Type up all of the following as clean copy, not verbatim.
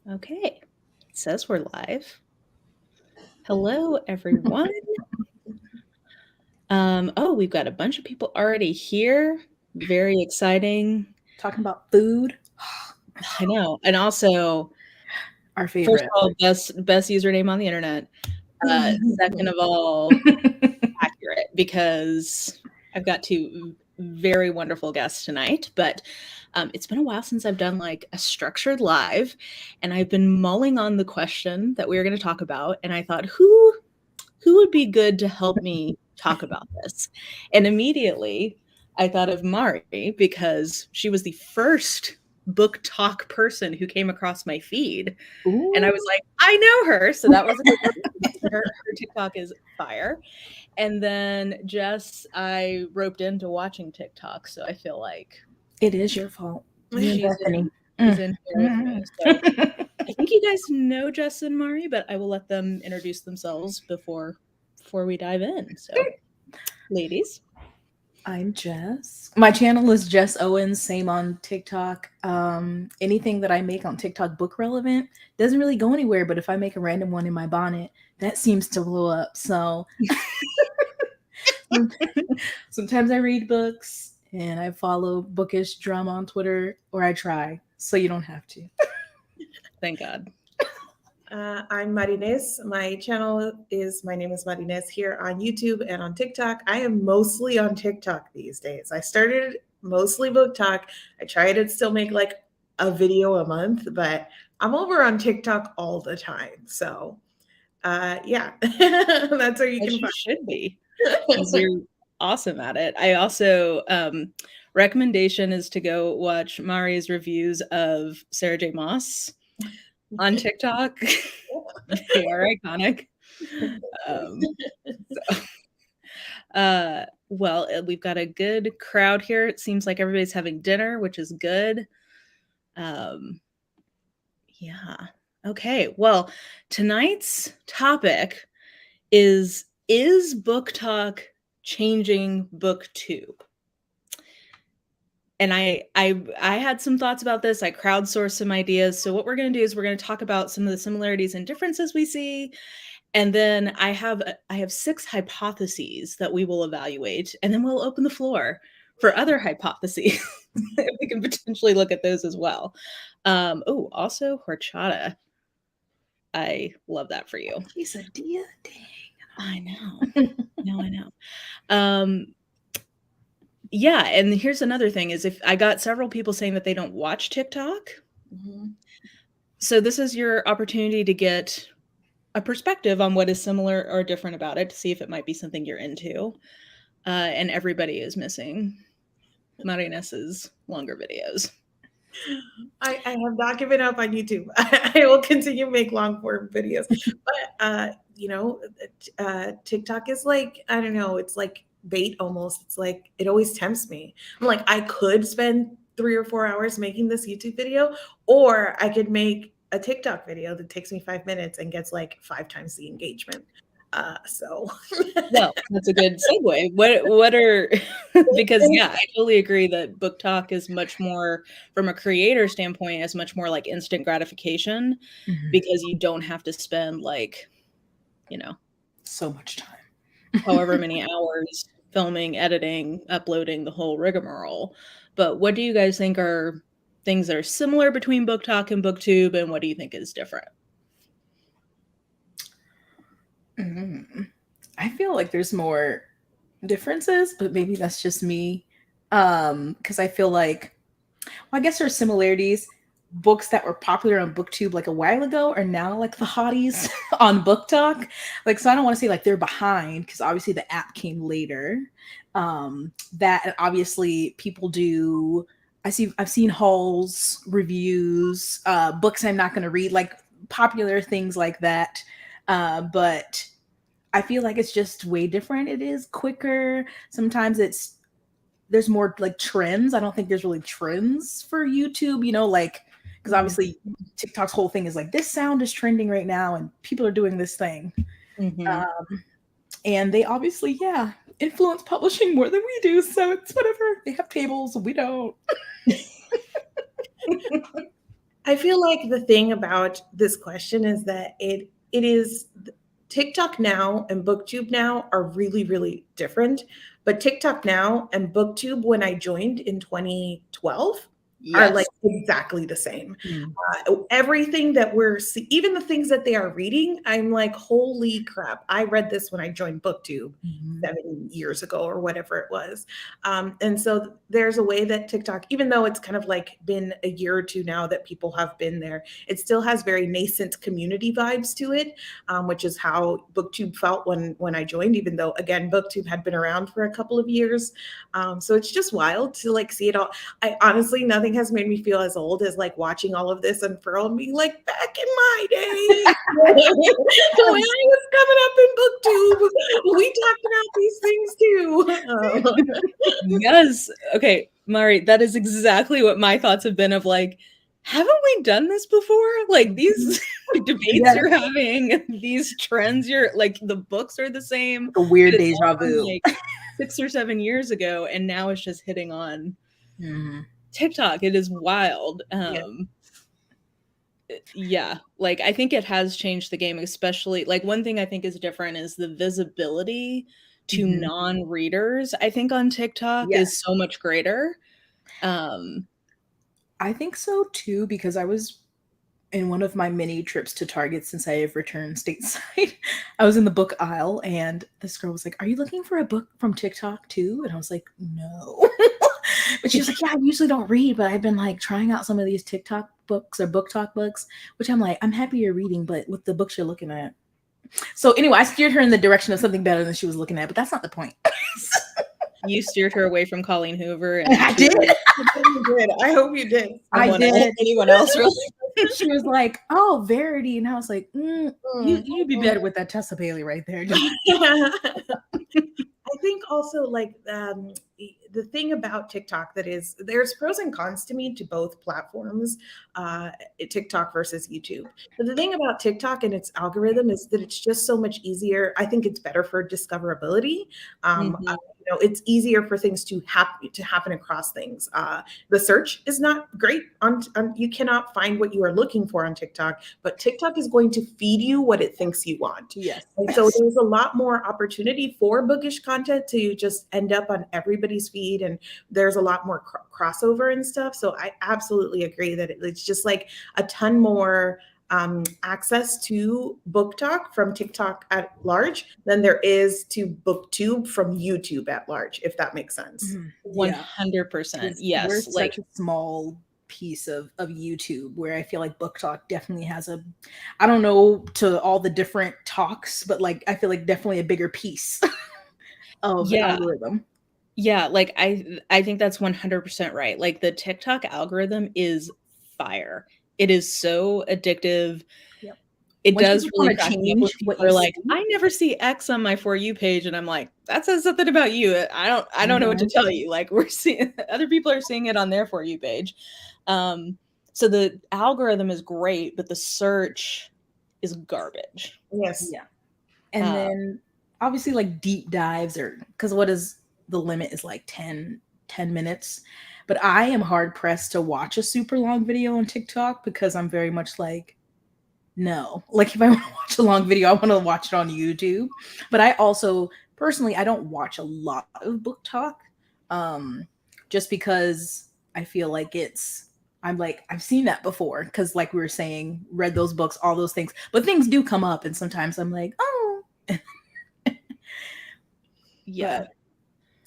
Okay, it says we're live. Hello, everyone. We've got a bunch of people already here. Very exciting. Talking about food. I know. And also, Our first favorite. of all, best username on the internet. Second of all, accurate, because I've got two very wonderful guests tonight, but it's been a while since I've done like a structured live, and I've been mulling on the question that we were going to talk about, and I thought, who would be good to help me talk about this? And immediately I thought of Mari, because she was the first BookTok person who came across my feed. Ooh. And I was like, I know her. So that was a good one. Her TikTok is fire. And then Jess, I roped into watching TikTok. So I feel like It is your fault. she's in here with me. So I think you guys know Jess and Mari, but I will let them introduce themselves before we dive in. So, ladies. I'm Jess. My channel is Jess Owens, same on TikTok. Anything that I make on TikTok book relevant doesn't really go anywhere, but if I make a random one in my bonnet, that seems to blow up. So sometimes I read books and I follow bookish drama on Twitter, or I try, so you don't have to. Thank God. I'm Marines. My name is Marines here on YouTube and on TikTok. I am mostly on TikTok these days. I started mostly BookTok. I try to still make like a video a month, but I'm over on TikTok all the time. So, yeah, that's where you As can you find. should be, because you're awesome at it. I also recommendation is to go watch Mari's reviews of Sarah J. Maas on TikTok. They are iconic. Well, we've got a good crowd here. It seems like everybody's having dinner, which is good. Yeah. Okay. Well, tonight's topic is BookTok changing BookTube? And I had some thoughts about this. I crowdsourced some ideas. So what we're going to do is we're going to talk about some of the similarities and differences we see. And then I have 6 hypotheses that we will evaluate, and then we'll open the floor for other hypotheses. We can potentially look at those as well. Also horchata. I love that for you. Quesadilla, dang. I know. I know. Yeah, and here's another thing is if I got several people saying that they don't watch TikTok. Mm-hmm. So this is your opportunity to get a perspective on what is similar or different about it, to see if it might be something you're into. And everybody is missing Marines's longer videos. I have not given up on YouTube. I will continue to make long form videos. But, TikTok is like, I don't know, it's like bait almost. It's like, it always tempts me. I'm like, I could spend 3 or 4 hours making this YouTube video, or I could make a TikTok video that takes me 5 minutes and gets like 5 times the engagement. Well, that's a good segue. What are because yeah, I totally agree that BookTok is much more, from a creator standpoint, is much more like instant gratification, because you don't have to spend like, so much time, however many hours filming, editing, uploading, the whole rigmarole. But what do you guys think are things that are similar between BookTok and BookTube, and what do you think is different? I feel like there's more differences, but maybe that's just me. Because I feel like, well, I guess there's similarities. Books that were popular on BookTube like a while ago are now like the hotties on BookTok. Like, so I don't want to say like they're behind, because obviously the app came later. That obviously people do. I've seen hauls, reviews, books I'm not going to read, like popular things like that. But I feel like it's just way different. It is quicker. Sometimes there's more like trends. I don't think there's really trends for YouTube, like, because obviously TikTok's whole thing is like, this sound is trending right now and people are doing this thing. And they obviously, influence publishing more than we do. So it's whatever. They have tables, we don't. I feel like the thing about this question is that it is TikTok now and BookTube now are really, really different. But TikTok now and BookTube, when I joined in 2012, are like exactly the same. Everything that we're even the things that they are reading, I'm like, holy crap! I read this when I joined BookTube 7 years ago or whatever it was. And so there's a way that TikTok, even though it's kind of like been a year or two now that people have been there, it still has very nascent community vibes to it, which is how BookTube felt when I joined. Even though again, BookTube had been around for a couple of years, so it's just wild to like see it all. I honestly, nothing has made me feel as old as like watching all of this unfurl and being like, back in my day, when I was coming up in BookTube, we talked about these things too. Yes. Okay, Mari, that is exactly what my thoughts have been of like, haven't we done this before? Like these debates you're having, these trends, you're like, the books are the same. A weird deja vu. Like 6 or 7 years ago, and now it's just hitting on TikTok. It is wild. Yeah, like I think it has changed the game, especially like one thing I think is different is the visibility to non-readers. I think on TikTok is so much greater. I think so too, because I was in one of my many trips to Target since I have returned stateside. I was in the book aisle and this girl was like, "Are you looking for a book from TikTok too?" And I was like, "No." But she was like, "Yeah, I usually don't read, but I've been like trying out some of these TikTok books or BookTok books," which I'm like, "I'm happy you're reading, but with the books you're looking at." So anyway, I steered her in the direction of something better than she was looking at, but that's not the point. You steered her away from Colleen Hoover. And I did. I hope you did. I did. Anyone else really? She was like, "Oh, Verity," and I was like, "You'd be better with that Tessa Bailey right there." I think also like the thing about TikTok that is there's pros and cons to me to both platforms, TikTok versus YouTube. But the thing about TikTok and its algorithm is that it's just so much easier. I think it's better for discoverability. It's easier for things to happen across things. The search is not great on you cannot find what you are looking for on TikTok, but TikTok is going to feed you what it thinks you want. Yes. And so there's a lot more opportunity for bookish content to just end up on everybody's feed, and there's a lot more crossover and stuff. So I absolutely agree that it's just like a ton more access to BookTok from TikTok at large than there is to BookTube from YouTube at large, if that makes sense. 100%. Yes. We're like such a small piece of YouTube where I feel like BookTok definitely has I don't know to all the different talks, but like I feel like definitely a bigger piece of the algorithm. Yeah, like I think that's 100% right. Like the TikTok algorithm is fire. It is so addictive. Yep. It does really change what you're like, I never see X on my For You page, and I'm like, that says something about you. I don't know what to tell you. Like we're seeing other people are seeing it on their For You page. So the algorithm is great, but the search is garbage. Yes. Yeah. And then obviously like deep dives because what is the limit is like 10 minutes. But I am hard pressed to watch a super long video on TikTok because I'm very much like, no. Like if I want to watch a long video, I want to watch it on YouTube. But I also personally, I don't watch a lot of BookTok, just because I feel like I'm like, I've seen that before because like we were saying, read those books, all those things. But things do come up and sometimes I'm like, oh. Yeah. But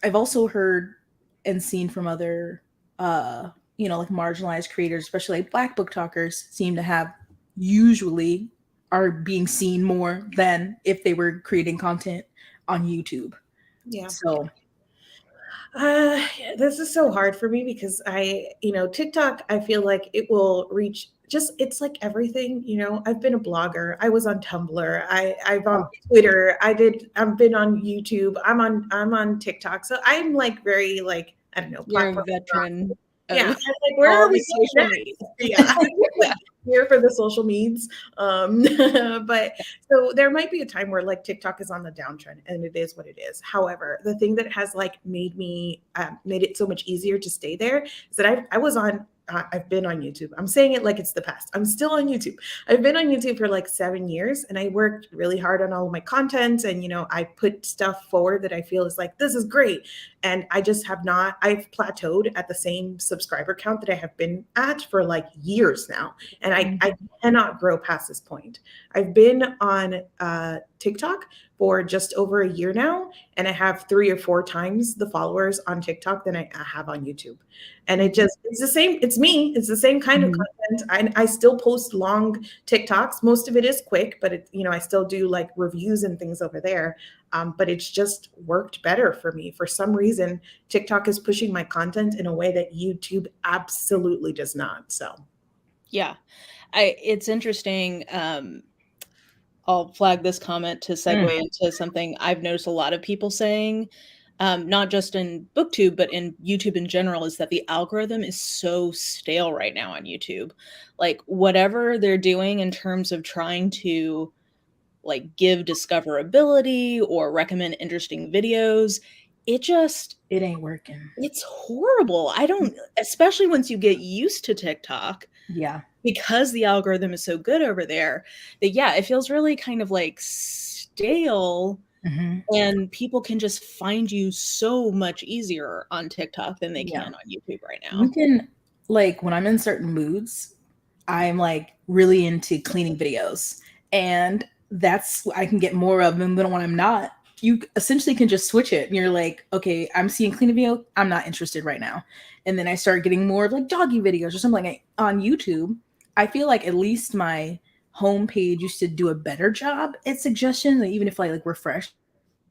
I've also heard and seen from other like marginalized creators, especially like Black BookTokers, seem to have usually are being seen more than if they were creating content on YouTube. Yeah. So this is so hard for me because TikTok, I feel like it will reach it's like everything, I've been a blogger. I was on Tumblr. I've on Twitter. I've been on YouTube. I'm on TikTok. So I'm like very like, I don't know. You're a veteran. Yeah. Like, where are we social media? Yeah. Here for the social needs. But so there might be a time where like TikTok is on the downtrend and it is what it is. However, the thing that has like made it so much easier to stay there is that I was on I've been on YouTube. I'm saying it like it's the past. I'm still on YouTube. I've been on YouTube for like 7 years, and I worked really hard on all of my content. And, I put stuff forward that I feel is like, this is great. And I just have not, I've plateaued at the same subscriber count that I have been at for like years now. And I cannot grow past this point. I've been on TikTok for just over a year now, and I have 3 or 4 times the followers on TikTok than I have on YouTube. And it's the same, it's me, it's the same kind of content. I still post long TikToks. Most of it is quick, but I still do like reviews and things over there. But it's just worked better for me. For some reason, TikTok is pushing my content in a way that YouTube absolutely does not. So yeah, it's interesting. I'll flag this comment to segue into something I've noticed a lot of people saying, not just in BookTube, but in YouTube in general, is that the algorithm is so stale right now on YouTube. Like whatever they're doing in terms of trying to like give discoverability or recommend interesting videos, it ain't working. It's horrible. Especially once you get used to TikTok. Yeah. Because the algorithm is so good over there, that it feels really kind of like stale, and people can just find you so much easier on TikTok than they can on YouTube right now. You can, like, when I'm in certain moods, I'm like really into cleaning videos, and that's I can get more of them than when I'm not. You essentially can just switch it, and you're like, okay, I'm seeing cleaning video, I'm not interested right now. And then I start getting more of like doggy videos or something like on YouTube. I feel like at least my homepage used to do a better job at suggestions, even if I like refresh,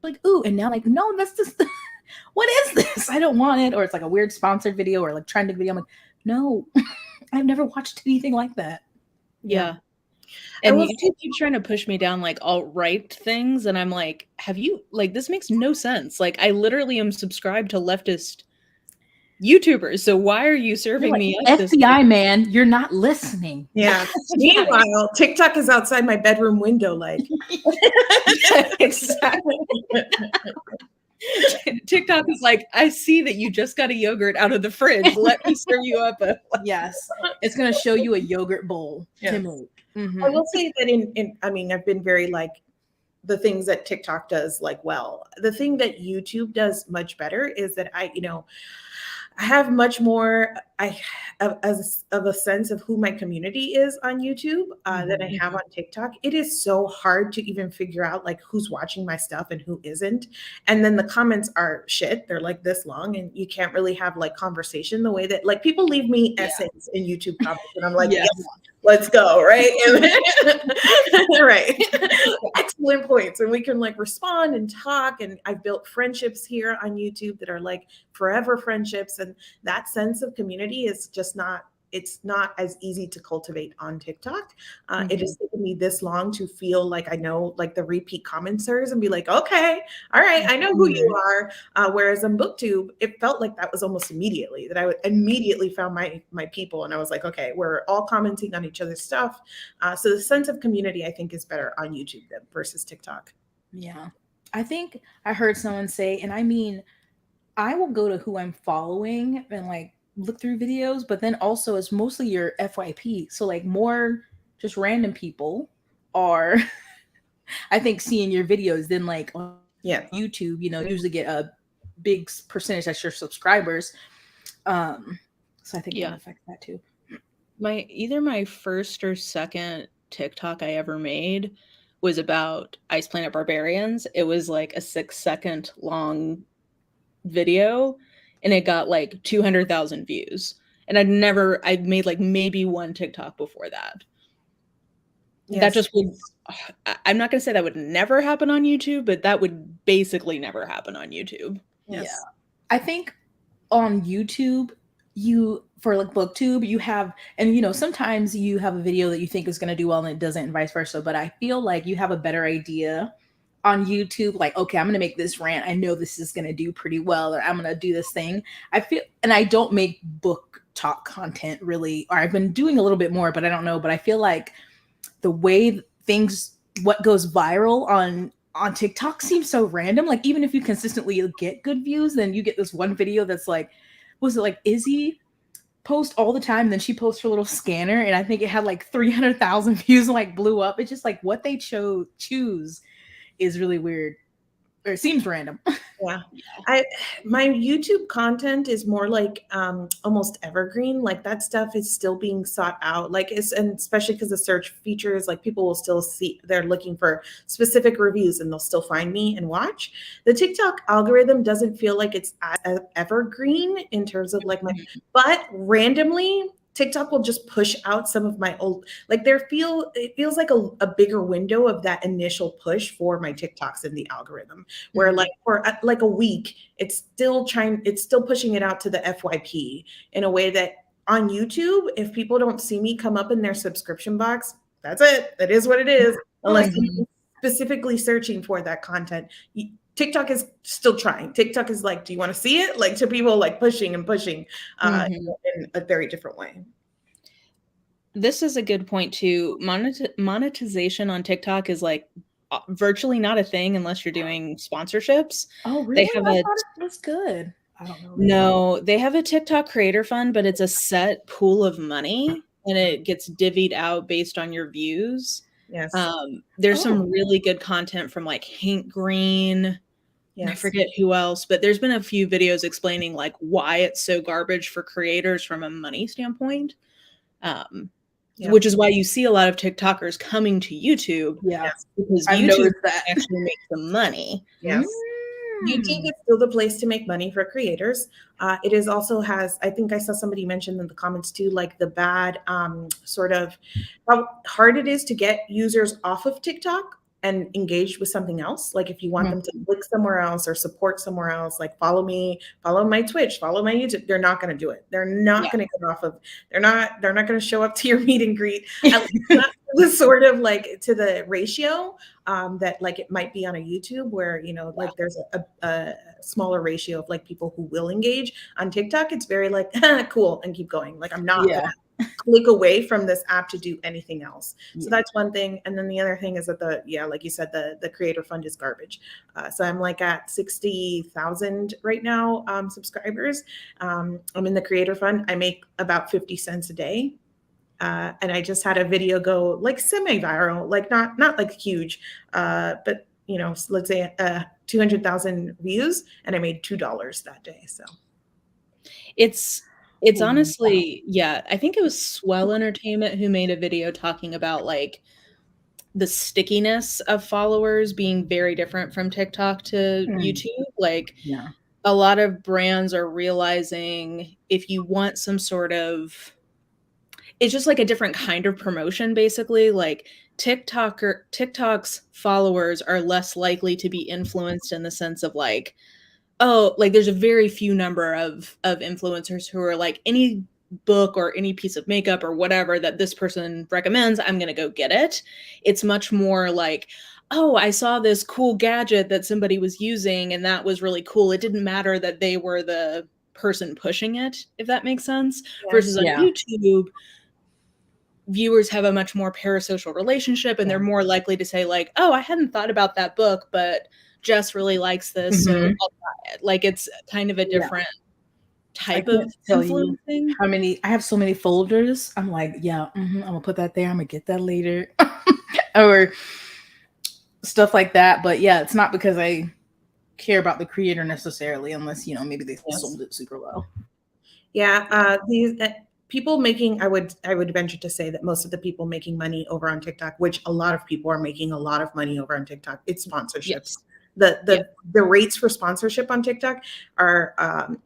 like, ooh, and now like, no, that's just what is this? I don't want it. Or it's like a weird sponsored video or like trending video. I'm like, no, I've never watched anything like that. Yeah. And YouTube keeps trying to push me down like alt-right things, and I'm like, this makes no sense. Like I literally am subscribed to leftist YouTubers, so why are you serving me up FBI man, you're not listening. Yeah. Meanwhile, TikTok is outside my bedroom window, like exactly. TikTok is like, I see that you just got a yogurt out of the fridge. Let me serve you up a yes. It's gonna show you a yogurt bowl. Yeah. I will say that I've been very like the things that TikTok does like well. The thing that YouTube does much better is that I have much more of a sense of who my community is on YouTube than I have on TikTok. It is so hard to even figure out like who's watching my stuff and who isn't. And then the comments are shit. They're like this long, and you can't really have like conversation the way that like people leave me essays in YouTube comments, and I'm like, yes, let's go, right? Right. Excellent points. And we can like respond and talk. And I've built friendships here on YouTube that are like forever friendships. And that sense of community is just it's not as easy to cultivate on TikTok. It has taken me this long to feel like I know like the repeat commenters and be like, okay, all right, I know who you are. Whereas on BookTube, it felt like that was almost immediately, that I would immediately found my people. And I was like, okay, we're all commenting on each other's stuff. So the sense of community, I think, is better on YouTube versus TikTok. Yeah. I think I heard someone say, and I mean, I will go to who I'm following and like look through videos, but then also it's mostly your FYP. So like more just random people are, I think, seeing your videos than like on YouTube, usually get a big percentage that's your subscribers. So I think that affects that too. Either my first or second TikTok I ever made was about Ice Planet Barbarians. It was like a 6-second long video, and it got like 200,000 views. And I'd made like maybe one TikTok before that. Yes. That just would, I'm not going to say that would never happen on YouTube, but that would basically never happen on YouTube. Yes. Yeah. I think on YouTube, for like BookTube, you have, and sometimes you have a video that you think is going to do well and it doesn't, and vice versa. But I feel like you have a better idea on YouTube, like, okay, I'm going to make this rant. I know this is going to do pretty well, or I'm going to do this thing. I feel, and I don't make BookTok content really, or I've been doing a little bit more, but I don't know. But I feel like the way what goes viral on TikTok seems so random. Like, even if you consistently get good views, then you get this one video that's like, was it like Izzy post all the time. Then she posts her little scanner, and I think it had like 300,000 views and like blew up. It's just like what they choose is really weird, or it seems random. Yeah. My YouTube content is more like almost evergreen. Like that stuff is still being sought out. Like and especially because the search features, like people will still see, they're looking for specific reviews and they'll still find me and watch. The TikTok algorithm doesn't feel like it's as evergreen in terms of like but randomly TikTok will just push out some of my old, like it feels like a bigger window of that initial push for my TikToks in the algorithm, where like for like a week, it's still pushing it out to the FYP in a way that on YouTube, if people don't see me come up in their subscription box, that's it. That is what it is. Unless you're specifically searching for that content. TikTok is still trying. TikTok is like, do you want to see it? Like to people like pushing and pushing in a very different way. This is a good point too. Monetization on TikTok is like virtually not a thing unless you're doing sponsorships. Oh, really? They have I thought it was good. I don't know. No, they have a TikTok creator fund, but it's a set pool of money and it gets divvied out based on your views. Yes. There's some really good content from like Hank Green. Yes. I forget who else, but there's been a few videos explaining like why it's so garbage for creators from a money standpoint. Which is why you see a lot of TikTokers coming to YouTube. Yeah. Because YouTube actually makes some money. Yes. YouTube is still the place to make money for creators. It is also has, I think I saw somebody mention in the comments too, like the bad sort of how hard it is to get users off of TikTok and engaged with something else. Like if you want them to click somewhere else or support somewhere else, like follow me, follow my Twitch, follow my YouTube, they're not going to do it. They're not going to get off of, they're not going to show up to your meet and greet. Not the sort of like to the ratio that like it might be on a YouTube where, you know, like there's a smaller ratio of like people who will engage. On TikTok, it's very like, cool, and keep going. Like I'm not gonna click away from this app to do anything else. So that's one thing. And then the other thing is that like you said, the creator fund is garbage. So I'm like at 60,000 right now subscribers. I'm in the creator fund. I make about 50 cents a day. And I just had a video go like semi-viral, like not like huge, but you know, let's say 200,000 views, and I made $2 that day. So it's honestly, I think it was Swell Entertainment who made a video talking about like the stickiness of followers being very different from TikTok to YouTube. Like a lot of brands are realizing if you want some sort of, it's just like a different kind of promotion, basically. Like TikTok's followers are less likely to be influenced in the sense of like, oh, like there's a very few number of influencers who are like, any book or any piece of makeup or whatever that this person recommends, I'm going to go get it. It's much more like, oh, I saw this cool gadget that somebody was using and that was really cool. It didn't matter that they were the person pushing it, if that makes sense. Versus on YouTube, viewers have a much more parasocial relationship and they're more likely to say like, oh, I hadn't thought about that book, but Jess really likes this, so I'll buy it. Like it's kind of a different type of influencing. How many? I have so many folders. I'm like, I'm gonna put that there. I'm gonna get that later, or stuff like that. But it's not because I care about the creator necessarily, unless maybe they sold it super well. These people making, I would venture to say that most of the people making money over on TikTok, which a lot of people are making a lot of money over on TikTok, it's sponsorships. The rates for sponsorship on TikTok are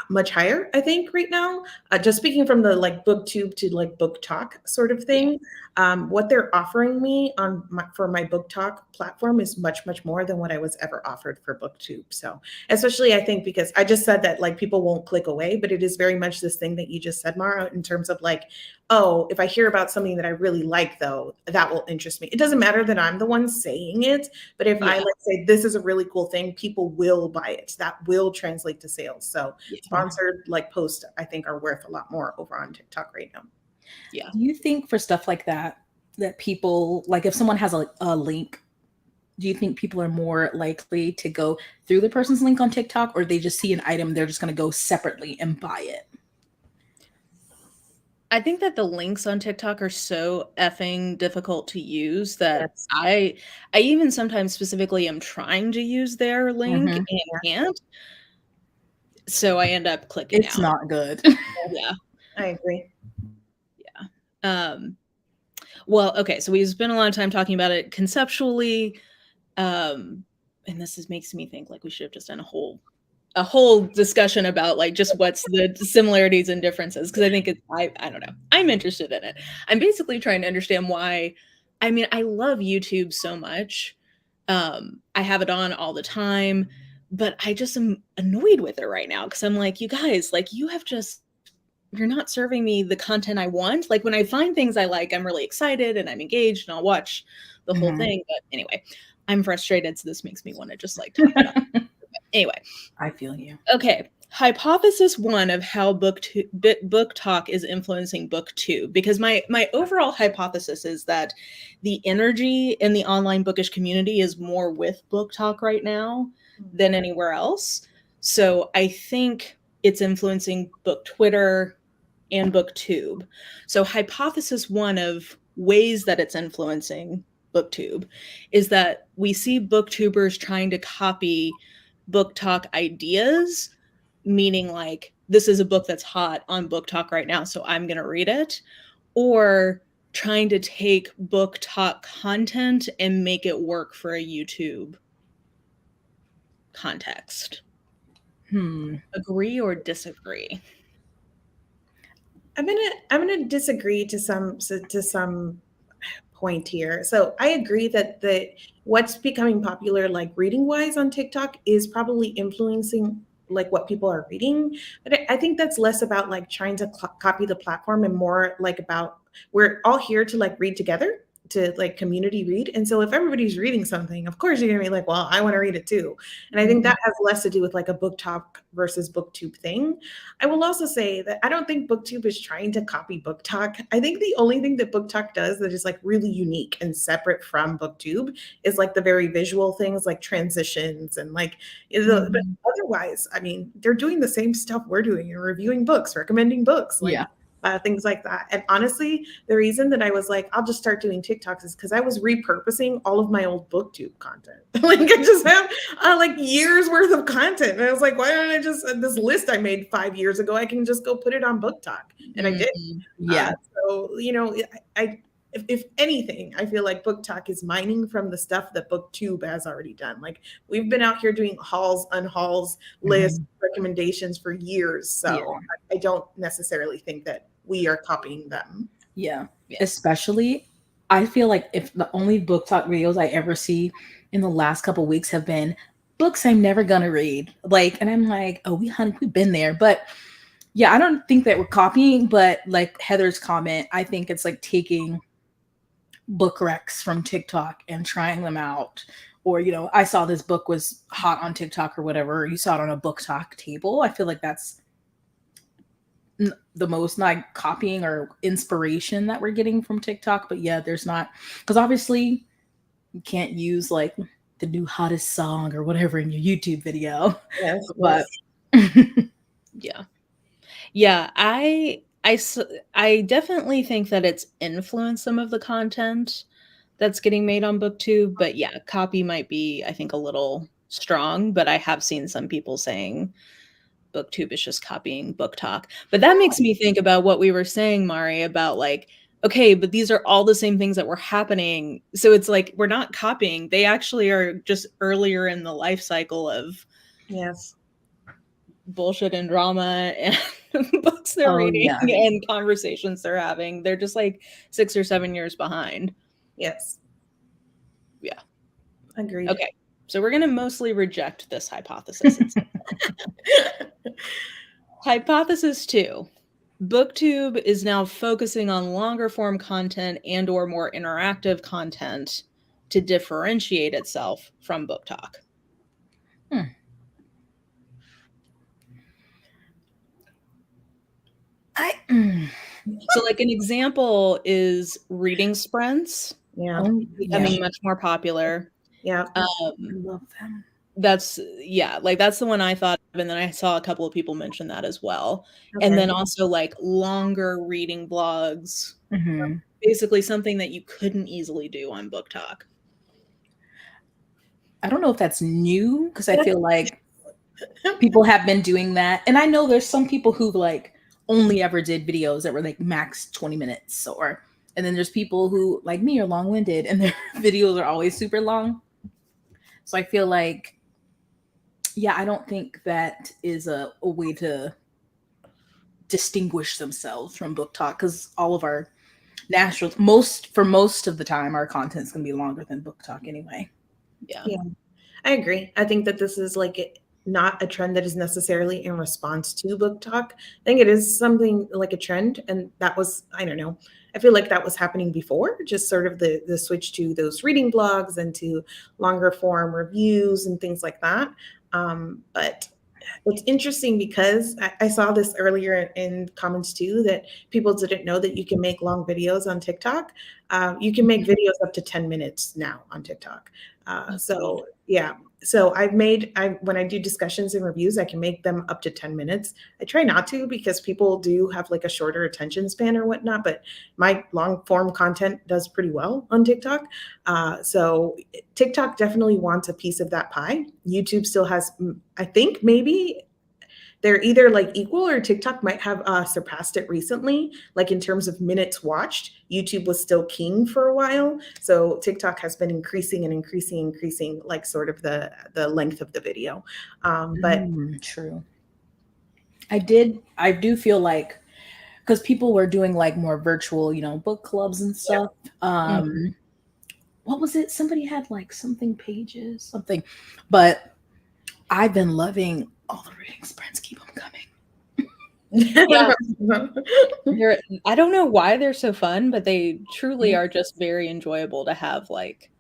much higher, I think, right now. Just speaking from the like BookTube to like BookTok sort of thing, what they're offering me for my BookTok platform is much, much more than what I was ever offered for BookTube. So especially I think because I just said that like people won't click away, but it is very much this thing that you just said, Mara, in terms of like, oh, if I hear about something that I really like, though, that will interest me. It doesn't matter that I'm the one saying it, but if I like say this is a really cool thing, people will buy it. That will translate to sales. So sponsored like posts, I think, are worth a lot more over on TikTok right now. Do you think for stuff like that people, like if someone has a link, do you think people are more likely to go through the person's link on TikTok, or they just see an item, they're just going to go separately and buy it? I think that the links on TikTok are so effing difficult to use that Yes. I even sometimes specifically am trying to use their link Mhm. and can't. So I end up clicking It's out. not good. Yeah. I agree. Well, okay, so we've spent a lot of time talking about it conceptually, and makes me think like we should have just done a whole discussion about like just what's the similarities and differences, because I think it's I don't know. I'm interested in it. I'm basically trying to understand why. I mean, I love YouTube so much. I have it on all the time, but I just am annoyed with it right now because I'm like, you guys, like you're not serving me the content I want. Like when I find things I like, I'm really excited and I'm engaged and I'll watch the whole Mhm. thing. But anyway, I'm frustrated, so this makes me want to just like talk about it. Anyway, I feel you. okay. Hypothesis 1 of how BookTok is influencing BookTube, because my overall hypothesis is that the energy in the online bookish community is more with BookTok right now than anywhere else. So I think it's influencing Book Twitter and BookTube. So hypothesis 1 of ways that it's influencing BookTube is that we see booktubers trying to copy BookTok ideas, meaning like this is a book that's hot on BookTok right now, so I'm going to read it, or trying to take BookTok content and make it work for a YouTube context. Agree or disagree? I'm gonna disagree to some point here. So I agree that what's becoming popular, like reading wise on TikTok, is probably influencing like what people are reading. But I think that's less about like trying to copy the platform and more like about we're all here to like read together, to like community read. And so if everybody's reading something, of course you're gonna be like, well, I want to read it too. And I think that has less to do with like a BookTok versus BookTube thing. I will also say that I don't think BookTube is trying to copy BookTok. I think the only thing that BookTok does that is like really unique and separate from BookTube is like the very visual things like transitions and like, but otherwise, I mean, they're doing the same stuff we're doing and reviewing books, recommending books, like things like that. And honestly, the reason that I was like, I'll just start doing TikToks is because I was repurposing all of my old BookTube content. Like I just have like years worth of content. And I was like, why don't I just, this list I made 5 years ago, I can just go put it on BookTok. And I did. So, you know, if anything, I feel like BookTok is mining from the stuff that BookTube has already done. Like we've been out here doing hauls, unhauls, lists, recommendations for years. So I don't necessarily think that we are copying them. Yeah. Especially, I feel like if the only BookTok videos I ever see in the last couple weeks have been books I'm never gonna read. Like, and I'm like, oh, we've been there. But yeah, I don't think that we're copying, but like Heather's comment, I think it's like taking book recs from TikTok and trying them out. Or, you know, I saw this book was hot on TikTok or whatever. Or you saw it on a BookTok table. I feel like that's the most like copying or inspiration that we're getting from TikTok. But yeah, there's not, because obviously you can't use like the new hottest song or whatever in your YouTube video. Yes, but yeah, I definitely think that it's influenced some of the content that's getting made on BookTube, but yeah, copy might be, I think, a little strong, but I have seen some people saying BookTube is just copying BookTok. But that makes me think about what we were saying, Mari, about like, okay, but these are all the same things that were happening. So it's like, we're not copying. They actually are just earlier in the life cycle of bullshit and drama and books they're reading and conversations they're having. They're just like 6 or 7 years behind. Yes. Yeah. Agreed. Okay. So we're going to mostly reject this hypothesis. Hypothesis 2. BookTube is now focusing on longer form content and or more interactive content to differentiate itself from BookTok. So like an example is reading sprints. Becoming much more popular. Yeah. I love them. that's the one I thought of, and then I saw a couple of people mention that as well. Okay. And then also like longer reading blogs, basically something that you couldn't easily do on BookTok. I don't know if that's new, because I feel like people have been doing that. And I know there's some people who like only ever did videos that were like max 20 minutes, and then there's people who like me are long-winded and their videos are always super long. So I feel like, yeah, I don't think that is a way to distinguish themselves from BookTok, because all of our most of the time our content's gonna be longer than BookTok anyway. Yeah, I agree. I think that this is like not a trend that is necessarily in response to BookTok. I think it is something like a trend, and that was, I don't know, I feel like that was happening before, just sort of the switch to those reading blogs and to longer form reviews and things like that. But it's interesting because I saw this earlier in comments too, that people didn't know that you can make long videos on TikTok. You can make videos up to 10 minutes now on TikTok. So yeah, so when I do discussions and reviews, I can make them up to 10 minutes. I try not to, because people do have like a shorter attention span or whatnot, but my long form content does pretty well on TikTok. So TikTok definitely wants a piece of that pie. YouTube still has, I think maybe they're either like equal, or TikTok might have surpassed it recently. Like in terms of minutes watched, YouTube was still king for a while. So TikTok has been increasing like sort of the length of the video. But true. I do feel like, because people were doing like more virtual, book clubs and stuff. What was it? Somebody had like something, but I've been loving all the reading sprints. Keep them coming. Yeah. I don't know why they're so fun, but they truly are just very enjoyable to have, like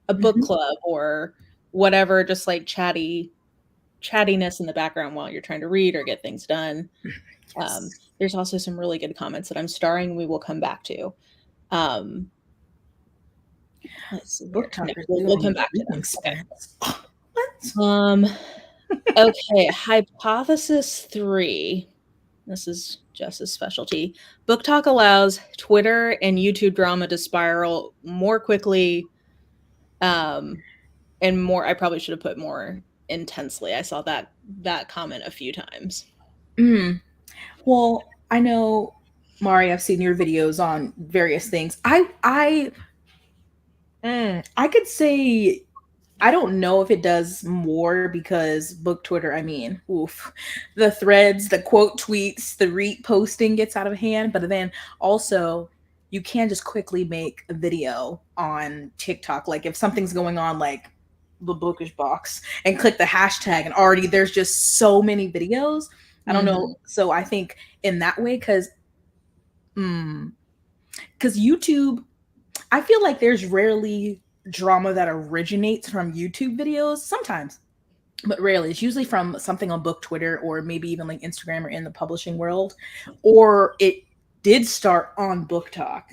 a book club or whatever, just like chattiness in the background while you're trying to read or get things done. Yes. There's also some really good comments that I'm starring. We will come back to. Let's see. We'll come back to them. Okay. Okay, hypothesis 3. This is Jess's specialty. BookTok allows Twitter and YouTube drama to spiral more quickly, and more. I probably should have put more intensely. I saw that comment a few times. Well, I know, Mari, I've seen your videos on various things. I could say, I don't know if it does more, because book Twitter, the threads, the quote tweets, the reposting gets out of hand. But then also, you can just quickly make a video on TikTok. Like if something's going on, like the bookish box, and click the hashtag, and already there's just so many videos. I don't know. So I think in that way, because YouTube, I feel like there's rarely drama that originates from YouTube videos, sometimes, but rarely. It's usually from something on book Twitter, or maybe even like Instagram, or in the publishing world, or it did start on BookTok.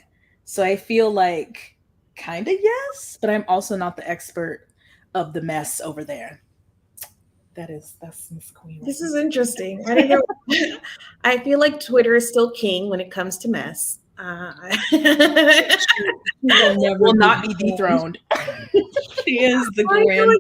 So I feel like kind of yes, but I'm also not the expert of the mess over there. That's Miss Queen. This is interesting. I don't know. I feel like Twitter is still king when it comes to mess. Will not be dethroned. She is the grand.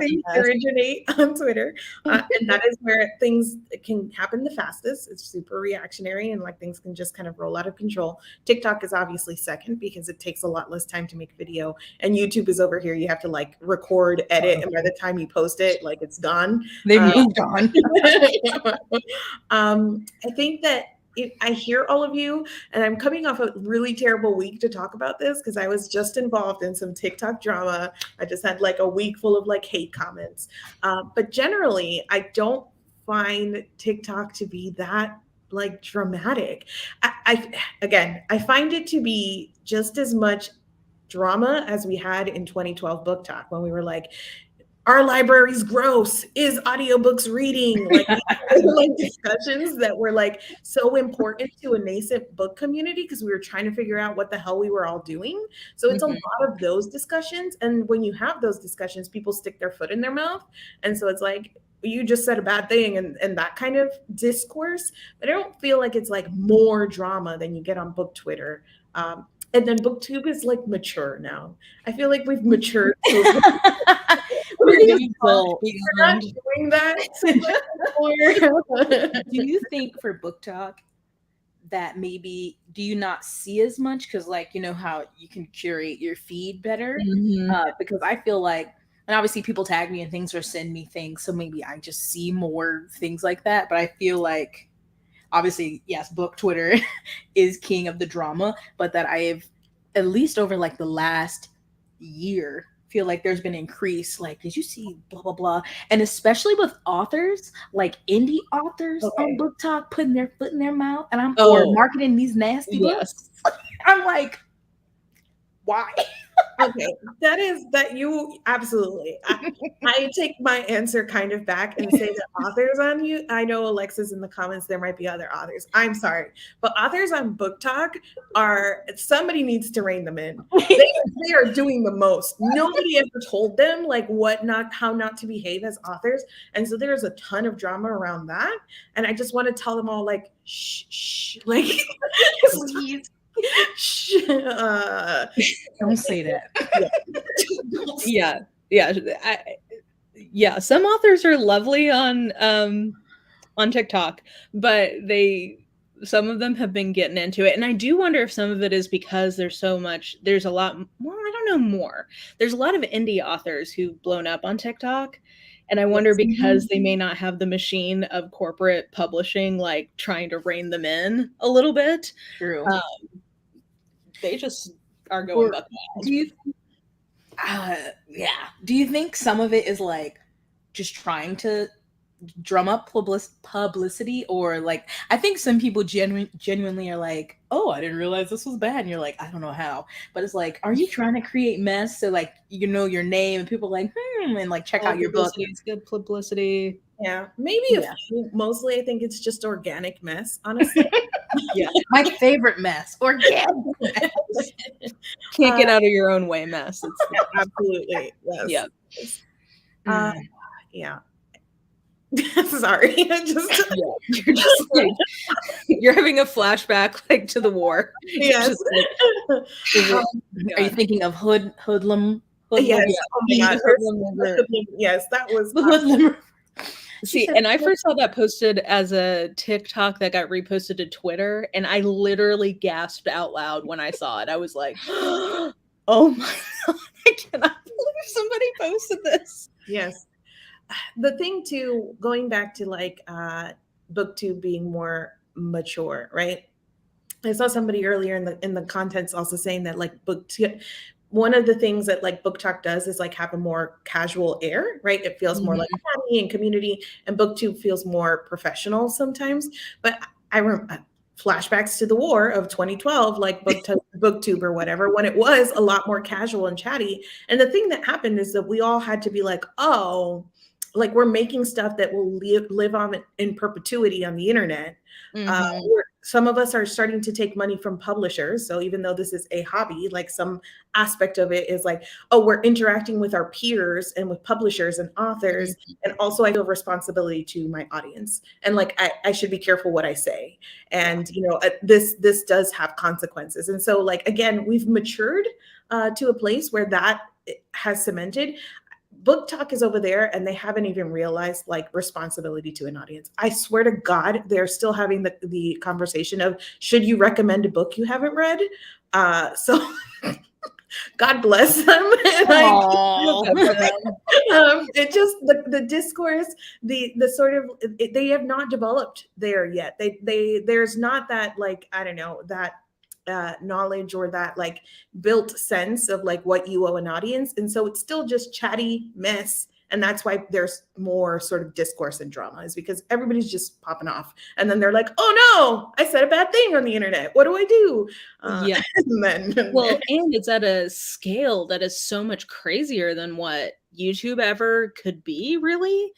Things originate on Twitter, and that is where things can happen the fastest. It's super reactionary, and like things can just kind of roll out of control. TikTok is obviously second, because it takes a lot less time to make a video, and YouTube is over here. You have to like record, edit, and by the time you post it, like it's gone. They moved on. I think that I hear all of you, and I'm coming off a really terrible week to talk about this, because I was just involved in some TikTok drama. I just had like a week full of like hate comments. But generally, I don't find TikTok to be that like dramatic. I find it to be just as much drama as we had in 2012 BookTok, when we were like, our library's gross. Is audiobooks reading? Like, like discussions that were like so important to a nascent book community because we were trying to figure out what the hell we were all doing. So it's a lot of those discussions. And when you have those discussions, people stick their foot in their mouth. And so it's like, you just said a bad thing and that kind of discourse. But I don't feel like it's like more drama than you get on book Twitter. And then BookTube is like mature now. I feel like we've matured. We're not doing that. Do you think for BookTok that maybe do you not see as much? Because like, you know how you can curate your feed better? Because I feel like, and obviously people tag me and things or send me things. So maybe I just see more things like that. But I feel like, obviously, yes, book Twitter is king of the drama, but that I have, at least over like the last year, feel like there's been increase. Like, did you see blah, blah, blah? And especially with authors, like indie authors on BookTok putting their foot in their mouth and I'm or marketing these nasty books. I'm like, why? Okay, that you absolutely. I take my answer kind of back and say that authors on you. I know Alexa's in the comments. There might be other authors. I'm sorry, but authors on BookTok are somebody needs to rein them in. They are doing the most. Nobody ever told them like how not to behave as authors, and so there's a ton of drama around that. And I just want to tell them all like shh, like please. Don't say that. Yeah. Some authors are lovely on TikTok, but some of them have been getting into it, and I do wonder if some of it is because there's a lot. Well, I don't know more. There's a lot of indie authors who've blown up on TikTok. And I wonder because they may not have the machine of corporate publishing, like trying to rein them in a little bit. True. They just are going buck wild. Do you think some of it is like just trying to drum up publicity, or like I think some people genuinely are like, oh, I didn't realize this was bad, and you're like, I don't know how, but it's like, are you trying to create mess so like you know your name and people like and like check out your book? It's good publicity. Yeah, maybe mostly I think it's just organic mess, honestly. Yeah, my favorite mess, organic mess. Can't get out of your own way mess. Absolutely, yes. Yeah. Sorry, you're having a flashback like to the war. Yes. Are you thinking of hoodlum? Yes. Oh my God. Yes, that was the hoodlum. See, and I first saw that posted as a TikTok that got reposted to Twitter, and I literally gasped out loud when I saw it. I was like, oh my God, I cannot believe somebody posted this. Yes. The thing too, going back to like BookTube being more mature, right? I saw somebody earlier in the contents also saying that like BookTube, one of the things that like BookTok does is like have a more casual air, right? It feels more like family and community, and BookTube feels more professional sometimes. But I remember flashbacks to the war of 2012, like BookTube or whatever, when it was a lot more casual and chatty. And the thing that happened is that we all had to be like, oh, like we're making stuff that will live on in perpetuity on the internet. Some of us are starting to take money from publishers. So even though this is a hobby, like some aspect of it is like, oh, we're interacting with our peers and with publishers and authors. And also I feel responsibility to my audience. And like, I should be careful what I say. And, you know, this does have consequences. And so like, again, we've matured to a place where that has cemented. BookTok is over there and they haven't even realized like responsibility to an audience. I swear to God, they're still having the conversation of should you recommend a book you haven't read? So God bless them. It just the discourse, the sort of they have not developed there yet. There's not that like I don't know that knowledge or that like built sense of like what you owe an audience, and so it's still just chatty mess. And that's why there's more sort of discourse and drama, is because everybody's just popping off. And then they're like, oh no, I said a bad thing on the internet. What do I do? And it's at a scale that is so much crazier than what YouTube ever could be, really.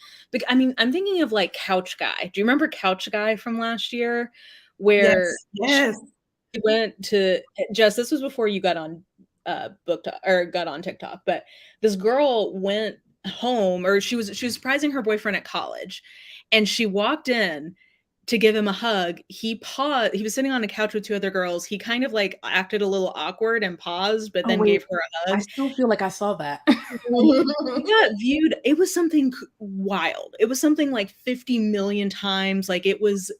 I mean, I'm thinking of like Couch Guy. Do you remember Couch Guy from last year? Where Yes. she went to Jess, this was before you got on BookTok or got on TikTok, but this girl went home, or she was surprising her boyfriend at college, and she walked in to give him a hug. He paused. He was sitting on a couch with two other girls. He kind of like acted a little awkward and paused, but then gave her a hug. I still feel like I saw that. It got viewed. It was something wild. It was something like 50 million times. Like it was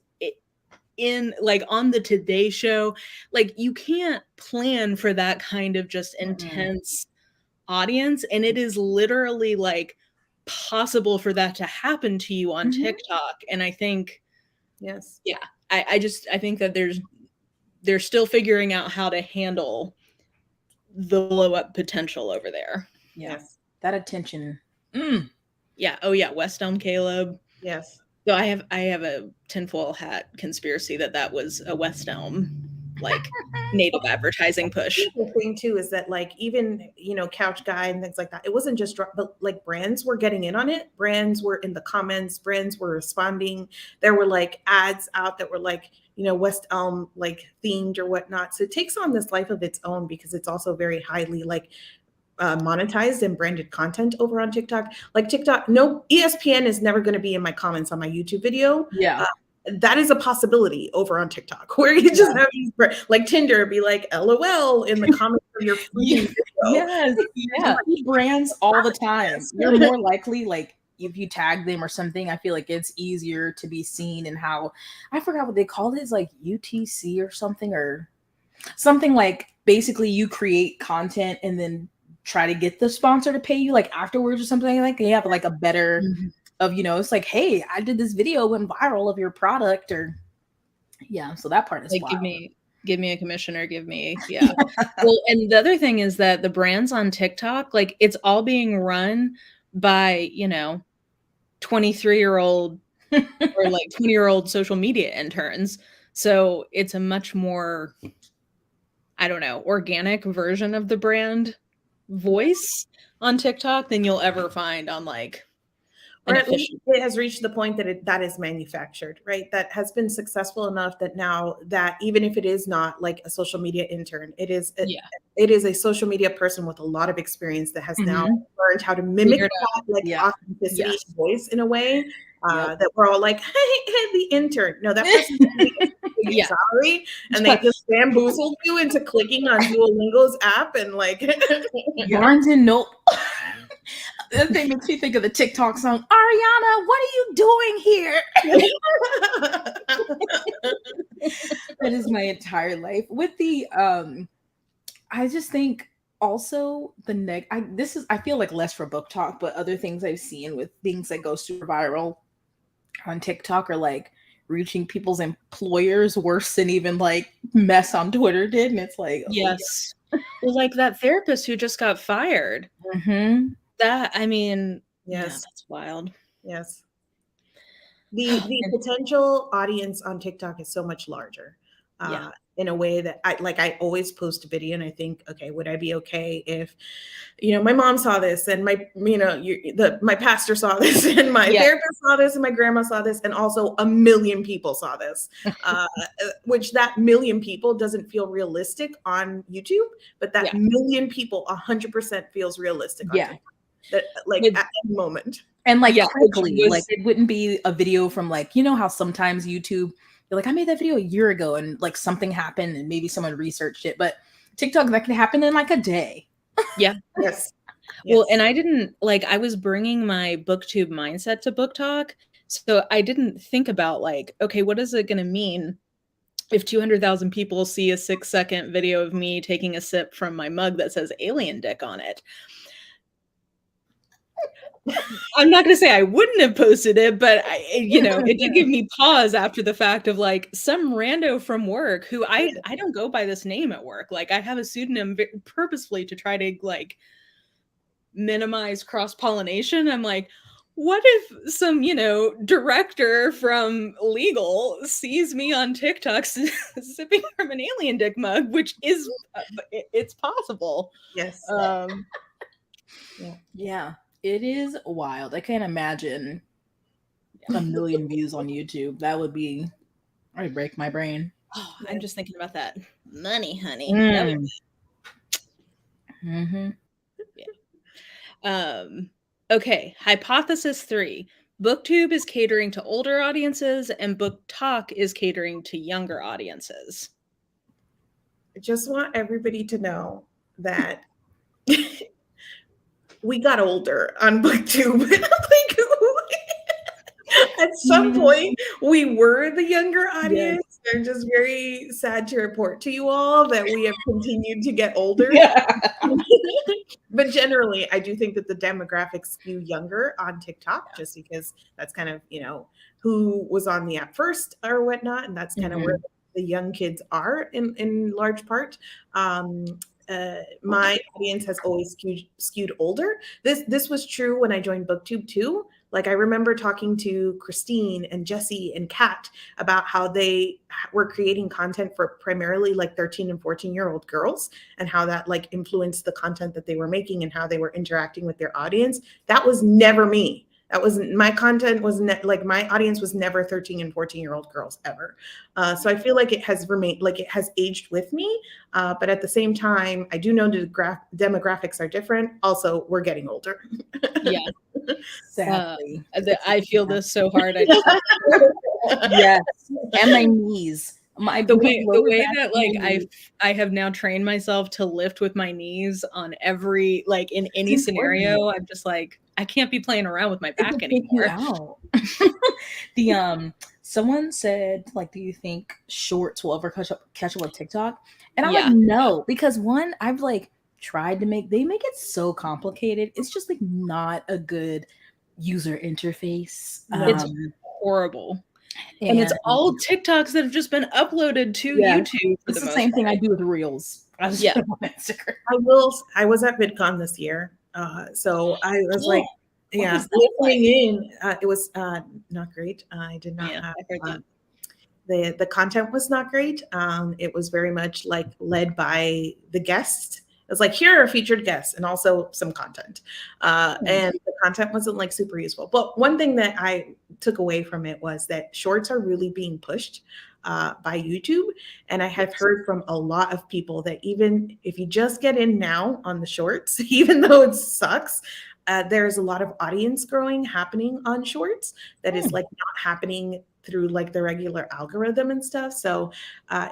in like on the Today Show. Like you can't plan for that kind of just intense audience, and it is literally like possible for that to happen to you on TikTok. And I think I think that they're still figuring out how to handle the blow up potential over there. That attention. Yeah. Oh yeah, West Elm Caleb. Yes. So I have a tinfoil hat conspiracy that was a West Elm like native advertising push. The thing too is that like even Couch Guy and things like that, it wasn't just but like brands were getting in on it. Brands were in the comments. Brands were responding. There were like ads out that were like West Elm like themed or whatnot. So it takes on this life of its own because it's also very highly like monetized and branded content over on TikTok. Like TikTok, no, ESPN is never going to be in my comments on my YouTube video. That is a possibility over on TikTok where you just have these like Tinder be like LOL in the comments of your video. Brands all the time. You're more likely like if you tag them or something, I feel like it's easier to be seen. And how I forgot what they called it. It's like UTC or something like basically you create content and then try to get the sponsor to pay you like afterwards or something like that. You have like a better of it's like, hey, I did this video, went viral of your product, or so that part is like wild. give me a commission, or give me well, and the other thing is that the brands on TikTok, like it's all being run by 23-year-old or like 20-year-old social media interns, so it's a much more organic version of the brand voice on TikTok than you'll ever find on like or at least it has reached the point that that is manufactured, right? That has been successful enough that now that even if it is not like a social media intern, it is a social media person with a lot of experience that has now learned how to mimic that like authenticity voice in a way that we're all like, hey, the intern. No, that person salary, and they just bamboozled you into clicking on Duolingo's app and like Barnes and Noble. That thing makes me think of the TikTok song, Ariana, what are you doing here? That is my entire life. With the I just think also I feel like less for BookTok, but other things I've seen with things that go super viral on TikTok are like reaching people's employers worse than even like mess on Twitter did. And it's like, well, like that therapist who just got fired. That, I mean, that's wild. Yes. The potential audience on TikTok is so much larger. In a way that I always post a video and I think, okay, would I be okay if, my mom saw this and my pastor saw this and my therapist saw this and my grandma saw this and also 1 million people saw this, which that 1 million people doesn't feel realistic on YouTube, but that 1 million people 100% feels realistic on TikTok. That at any moment. And like quickly, like it wouldn't be a video from like, how sometimes YouTube, you're like, I made that video a year ago and like something happened and maybe someone researched it, but TikTok, that can happen in like a day. Yes. Well, and I was bringing my BookTube mindset to BookTok. So I didn't think about like, okay, what is it going to mean if 200,000 people see a 6-second video of me taking a sip from my mug that says alien dick on it? I'm not going to say I wouldn't have posted it, but it did give me pause after the fact of like some rando from work who I don't go by this name at work. Like I have a pseudonym purposefully to try to like minimize cross-pollination. I'm like, what if some, director from legal sees me on TikTok sipping from an alien dick mug, which is, it's possible. Yes. Yeah. It is wild. I can't imagine a million views on YouTube. That would break my brain. Oh, I'm just thinking about that money, honey. Mm-hmm. Okay, hypothesis 3. BookTube is catering to older audiences and BookTok is catering to younger audiences. I just want everybody to know that we got older on BookTube. Like, at some point, we were the younger audience. Yes. I'm just very sad to report to you all that we have continued to get older. Yeah. But generally, I do think that the demographics skew younger on TikTok, just because that's kind of, who was on the app first or whatnot. And that's kind of where the young kids are in large part. My audience has always skewed older. This was true when I joined BookTube too. Like, I remember talking to Christine and Jesse and Kat about how they were creating content for primarily like 13 and 14-year-old girls, and how that like influenced the content that they were making and how they were interacting with their audience. That was never me. That wasn't my content. My audience was never 13 and 14-year-old girls ever. So I feel like it has remained, like it has aged with me. But at the same time, I do know the demographics are different. Also, we're getting older. Yeah. Sadly. I feel this so hard. Yes. And my knees. The way that like I have now trained myself to lift with my knees on every, like in any scenario. I'm just like, I can't be playing around with my back anymore. Someone said, like, do you think shorts will ever catch up with TikTok? And I'm like, no, because one, I've like tried to they make it so complicated. It's just like not a good user interface. It's horrible. And it's all TikToks that have just been uploaded to YouTube. It's the same thing I do with Reels. I was at VidCon this year. So I was listening in. It was not great. I did not have the content was not great. It was very much like led by the guests. It was like, here are featured guests and also some content. And the content wasn't like super useful. But one thing that I took away from it was that shorts are really being pushed by YouTube. And I have heard from a lot of people that even if you just get in now on the shorts, even though it sucks, there's a lot of audience growing happening on shorts that is like not happening through like the regular algorithm and stuff. So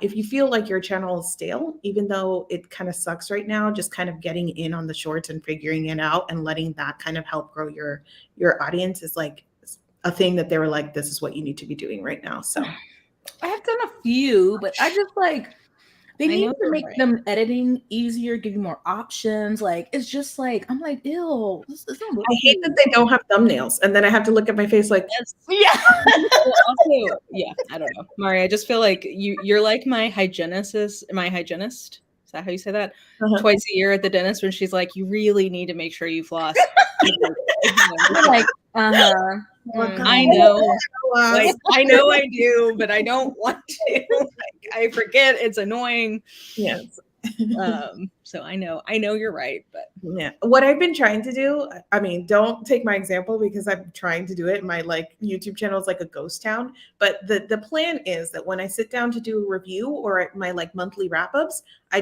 if you feel like your channel is stale, even though it kind of sucks right now, just kind of getting in on the shorts and figuring it out and letting that kind of help grow your audience is like a thing that they were like, this is what you need to be doing right now. So I have done a few, but I just like, they need to make them editing easier, give you more options. Like, it's just like, I'm like, ew. I hate that they don't have thumbnails. And then I have to look at my face like, also, I don't know. Mari, I just feel like you're like my hygienist. Is that how you say that? Twice a year at the dentist when she's like, you really need to make sure you floss. I'm like, I know. Like, I know I do, but I don't want to. Like, I forget. It's annoying. Yes. So I know you're right, but what I've been trying to do, I mean, don't take my example because I'm trying to do it. My like YouTube channel is like a ghost town, but the plan is that when I sit down to do a review or at my like monthly wrap-ups, I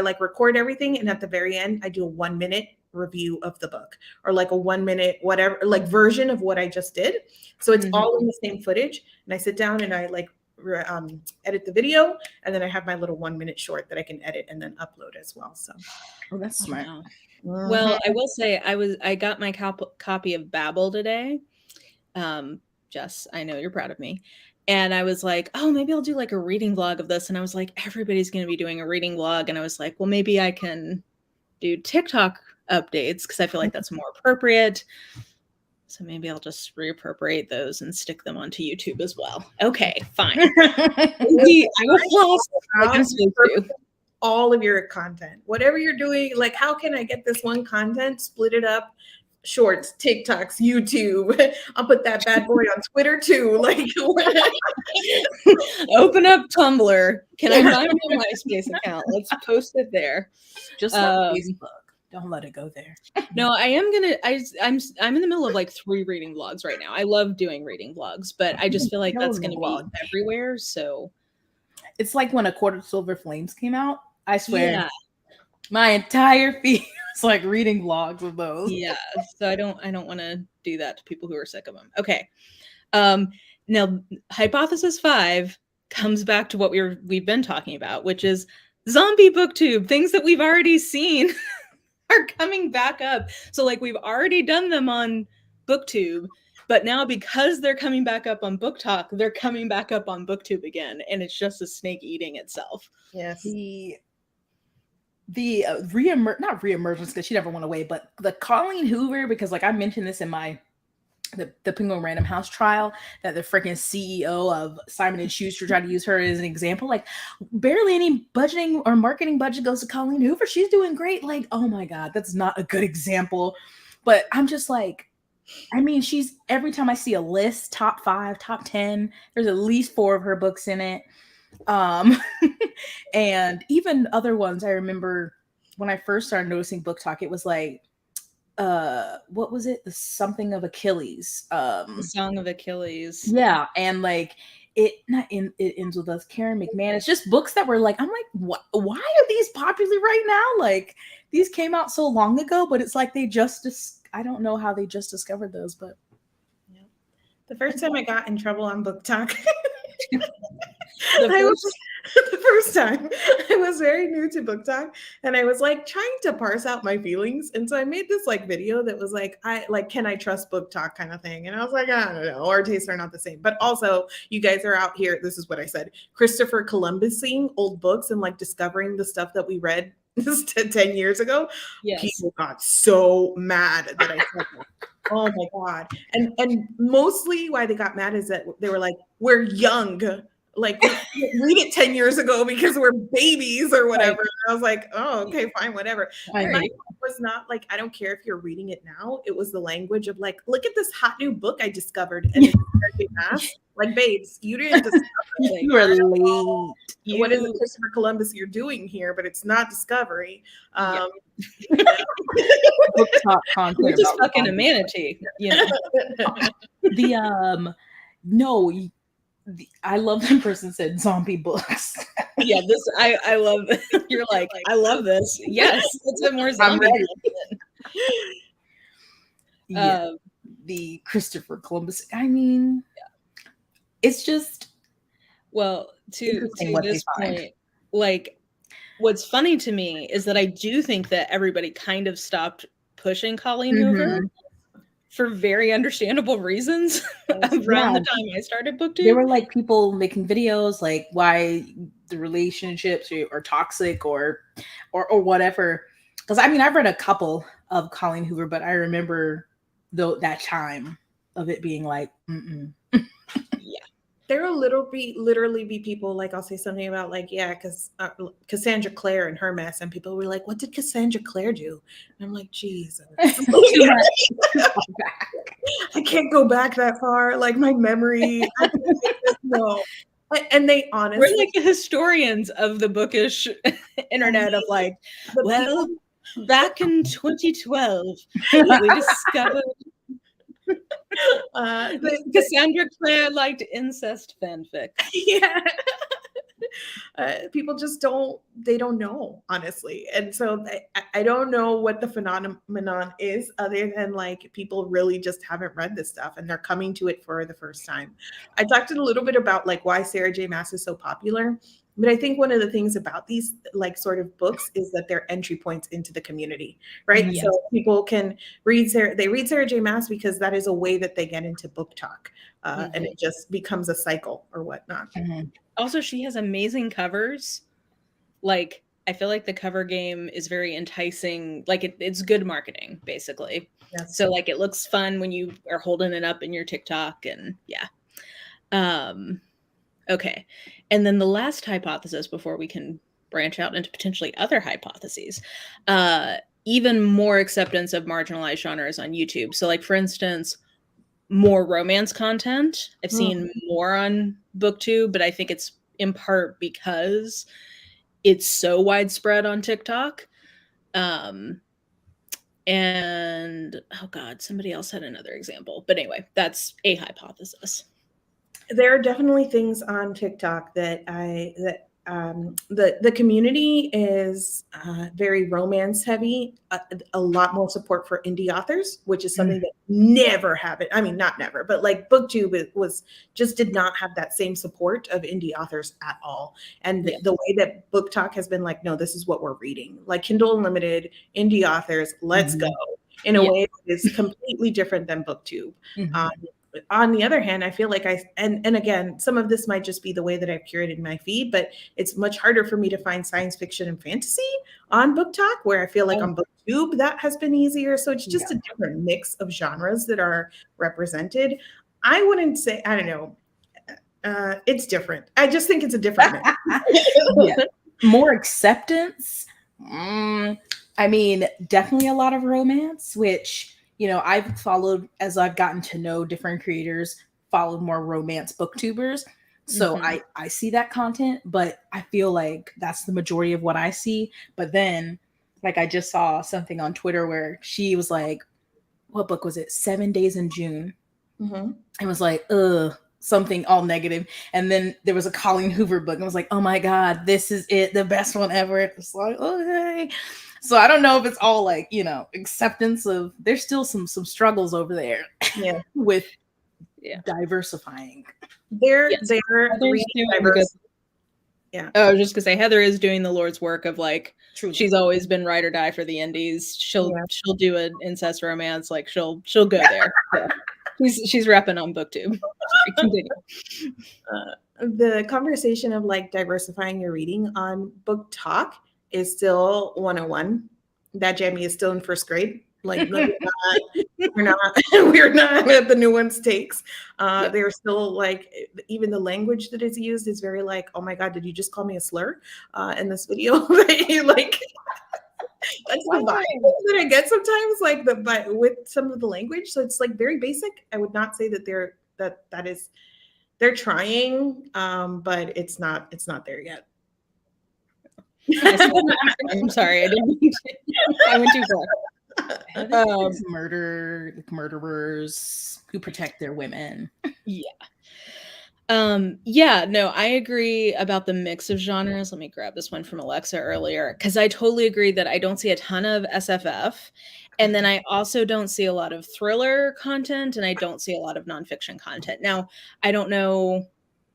like record everything, and at the very end I do a 1-minute review of the book, or like a 1-minute whatever like version of what I just did. So it's all in the same footage, and I sit down and I like edit the video, and then I have my little 1-minute short that I can edit and then upload as well. So that's smart. Well, I will say I got my copy of Babel today. Jess, I know you're proud of me. And I was like, oh, maybe I'll do like a reading vlog of this. And I was like, everybody's going to be doing a reading vlog. And I was like, well, maybe I can do TikTok updates because I feel like that's more appropriate. So maybe I'll just reappropriate those and stick them onto YouTube as well. Okay, fine. I will floss all of your content. Whatever you're doing, like, how can I get this one content, split it up, shorts, TikToks, YouTube. I'll put that bad boy on Twitter too. Like, open up Tumblr. Can I find my MySpace account? Let's post it there. Just like Facebook. Don't let it go there. No, I'm in the middle of like 3 reading vlogs right now. I love doing reading vlogs, but I just feel like that's going to be everywhere. So it's like when A Court of Silver Flames came out. I swear, yeah. my entire feed is like reading vlogs of those. Yeah, so I don't want to do that to people who are sick of them. Okay. Now hypothesis 5 comes back to what we've been talking about, which is zombie booktube. Things that we've already seen are coming back up. So like we've already done them on BookTube, but now because they're coming back up on BookTok, they're coming back up on BookTube again, and it's just a snake eating itself. Yes. The not reemergence, because she never went away, but the Colleen Hoover, because like I mentioned this in the Penguin Random House trial, that the freaking CEO of Simon & Schuster tried to use her as an example. Like, barely any budgeting or marketing budget goes to Colleen Hoover. She's doing great. Like, oh my God, that's not a good example. But I'm just like, I mean, she's, every time I see a list, top 5, top 10, there's at least 4 of her books in it. And even other ones. I remember when I first started noticing BookTok, it was like, what was it? The something of Achilles. The Song of Achilles. Yeah, and like it ends with us, Karen McMahon. It's just books that were like, I'm like, what? Why are these popular right now? Like, these came out so long ago, but it's like they just I don't know how they just discovered those, but yeah. The first time I got in trouble on BookTok. The first time I was very new to BookTok, and I was like trying to parse out my feelings, and so I made this like video that was like, can I trust BookTok kind of thing, and I was like, I don't know, our tastes are not the same. But also, you guys are out here, this is what I said, Christopher Columbusing old books and like discovering the stuff that we read 10 years ago. Yes. People got so mad that I said that. Oh my God. And mostly why they got mad is that they were like, we're young. Like, read it 10 years ago because we're babies or whatever. Right. I was like, oh, okay, fine, whatever. My point was not like, I don't care if you're reading it now. It was the language of like, look at this hot new book I discovered. And it's like, babes, you didn't discover it. You were late. What is it, Christopher Columbus, you're doing here? But it's not discovery. BookTok content. We're just fucking a manatee, you know. I love that person said zombie books. Yeah, this I love. You're like, I love this. Yes, let's have more zombie. Yeah, the Christopher Columbus. I mean, it's just to this point, like, what's funny to me is that I do think that everybody kind of stopped pushing Colleen Hoover. For very understandable reasons. Around the time I started BookTube, there were like people making videos like why the relationships are toxic or whatever. Because I mean, I've read a couple of Colleen Hoover, but I remember that time of it being like, yeah. There will literally be people like, I'll say something about like, yeah, because Cassandra Clare and her mess, and people were like, what did Cassandra Clare do? And I'm like, Jesus. I can't go back that far. Like my memory. No. And they honestly. We're like the historians of the bookish internet of like, well, back in 2012, we discovered Cassandra Clare liked incest fanfic. Yeah. People just don't know, honestly. And so I don't know what the phenomenon is other than like people really just haven't read this stuff and they're coming to it for the first time. I talked a little bit about like why Sarah J. Maas is so popular. But I think one of the things about these like sort of books is that they're entry points into the community, right? Yes. So people can read Sarah J. Maas because that is a way that they get into BookTok, and it just becomes a cycle or whatnot. Mm-hmm. Also, she has amazing covers. Like, I feel like the cover game is very enticing. Like it's good marketing, basically. Yes. So like it looks fun when you are holding it up in your TikTok, and yeah. Okay. And then the last hypothesis before we can branch out into potentially other hypotheses, even more acceptance of marginalized genres on YouTube. So like, for instance, more romance content. I've seen more on BookTube, but I think it's in part because it's so widespread on TikTok. And oh God, somebody else had another example. But anyway, that's a hypothesis. There are definitely things on TikTok that the community is very romance heavy. A lot more support for indie authors, which is something that never happened. I mean, not never, but like BookTube did not have that same support of indie authors at all. And the way that BookTok has been like, no, this is what we're reading. Like Kindle Unlimited, indie authors, let's go. In a way that is completely different than BookTube. On the other hand, I feel like and again, some of this might just be the way that I've curated my feed, but it's much harder for me to find science fiction and fantasy on BookTok, where I feel like on BookTube that has been easier. So it's just a different mix of genres that are represented. I wouldn't say, I don't know, it's different. I just think it's a different mix. More acceptance. I mean, definitely a lot of romance, which, you know, I've followed as I've gotten to know different creators, followed more romance booktubers. So I see that content, but I feel like that's the majority of what I see. But then, like, I just saw something on Twitter where she was like, what book was it? 7 Days in June. It was like, something all negative. And then there was a Colleen Hoover book. And I was like, oh my God, this is it. The best one ever. It's like, okay. So I don't know if it's all like, you know, acceptance of, there's still some struggles over there with diversifying. They're really diverse. I was just gonna say Heather is doing the Lord's work of like, she's always been ride or die for the indies. She'll do an incest romance, like she'll go there. She's repping on BookTube. Continue. The conversation of like diversifying your reading on BookTok is still 101. That Jamie is still in first grade. Like we're not at the new ones takes. They're still like, even the language that is used is very like, oh my God, did you just call me a slur in this video? Like that's the vibe that I get sometimes, like with some of the language. So it's like very basic. I would not say that they're trying, but it's not there yet. I'm sorry, I went too far. Murderers who protect their women. No, I agree about the mix of genres. Let me grab this one from Alexa earlier, because I totally agree that I don't see a ton of SFF. And then I also don't see a lot of thriller content, and I don't see a lot of nonfiction content. Now, I don't know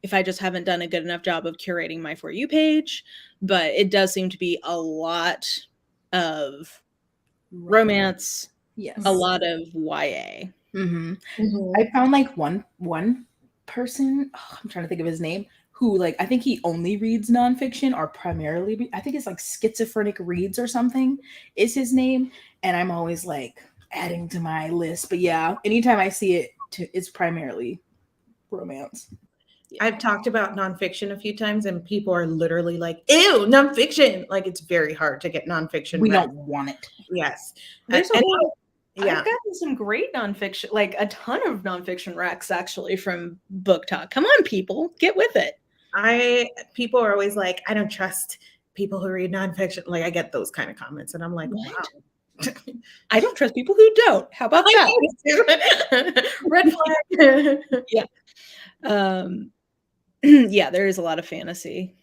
if I just haven't done a good enough job of curating my For You page, but it does seem to be a lot of romance, a lot of YA. I found like one person, I'm trying to think of his name, who like, I think he only reads nonfiction, or primarily, I think it's like Schizophrenic Reads or something is his name. And I'm always like adding to my list. But yeah, anytime I see it, it's primarily romance. I've talked about nonfiction a few times, and people are literally like, ew, nonfiction. Like, it's very hard to get nonfiction. We don't want it. Yes. There's a lot. I've gotten some great nonfiction, like a ton of nonfiction recs actually from BookTok. Come on, people, get with it. People are always like, I don't trust people who read nonfiction. Like, I get those kind of comments, and I'm like, wow. I don't trust people who don't. How about that? Red flag. Yeah, there is a lot of fantasy.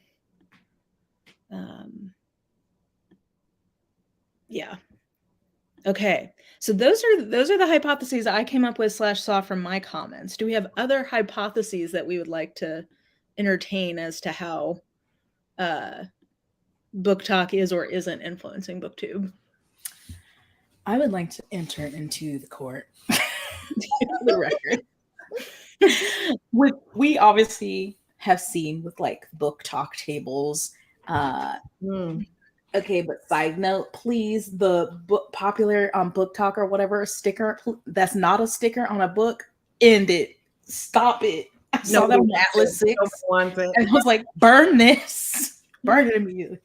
Okay. So those are the hypotheses I came up with / saw from my comments. Do we have other hypotheses that we would like to entertain as to how BookTok is or isn't influencing BookTube? I would like to enter into the court. The record. We obviously have seen with like BookTok tables. Okay, but side note, please, the book popular on BookTok or whatever sticker that's not a sticker on a book, end it. Stop it. I saw that on Atlas 6. And I was like, burn this. Burn it immediately.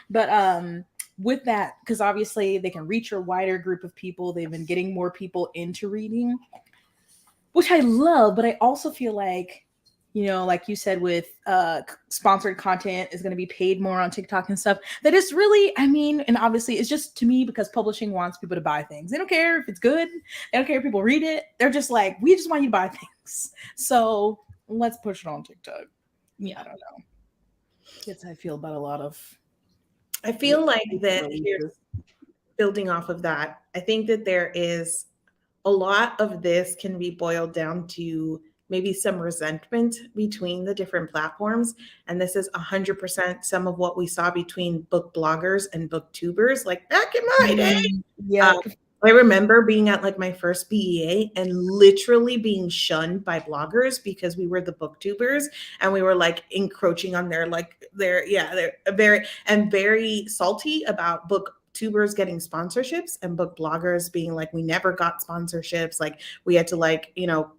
But with that, because obviously they can reach a wider group of people. They've been getting more people into reading, which I love, but I also feel like you know, like you said, with sponsored content is going to be paid more on TikTok and stuff. That is really, I mean, and obviously it's just to me because publishing wants people to buy things. They don't care if it's good. They don't care if people read it. They're just like, we just want you to buy things. So let's push it on TikTok. Yeah. I don't know. That's how I feel about a lot of. I feel like that here's building off of that. I think that there is a lot of this can be boiled down to maybe some resentment between the different platforms. And this is 100% some of what we saw between book bloggers and booktubers, like back in my day. Yeah. I remember being at like my first BEA and literally being shunned by bloggers because we were the booktubers and we were like encroaching on they're very salty about booktubers getting sponsorships and book bloggers being like, we never got sponsorships. Like we had to like, you know,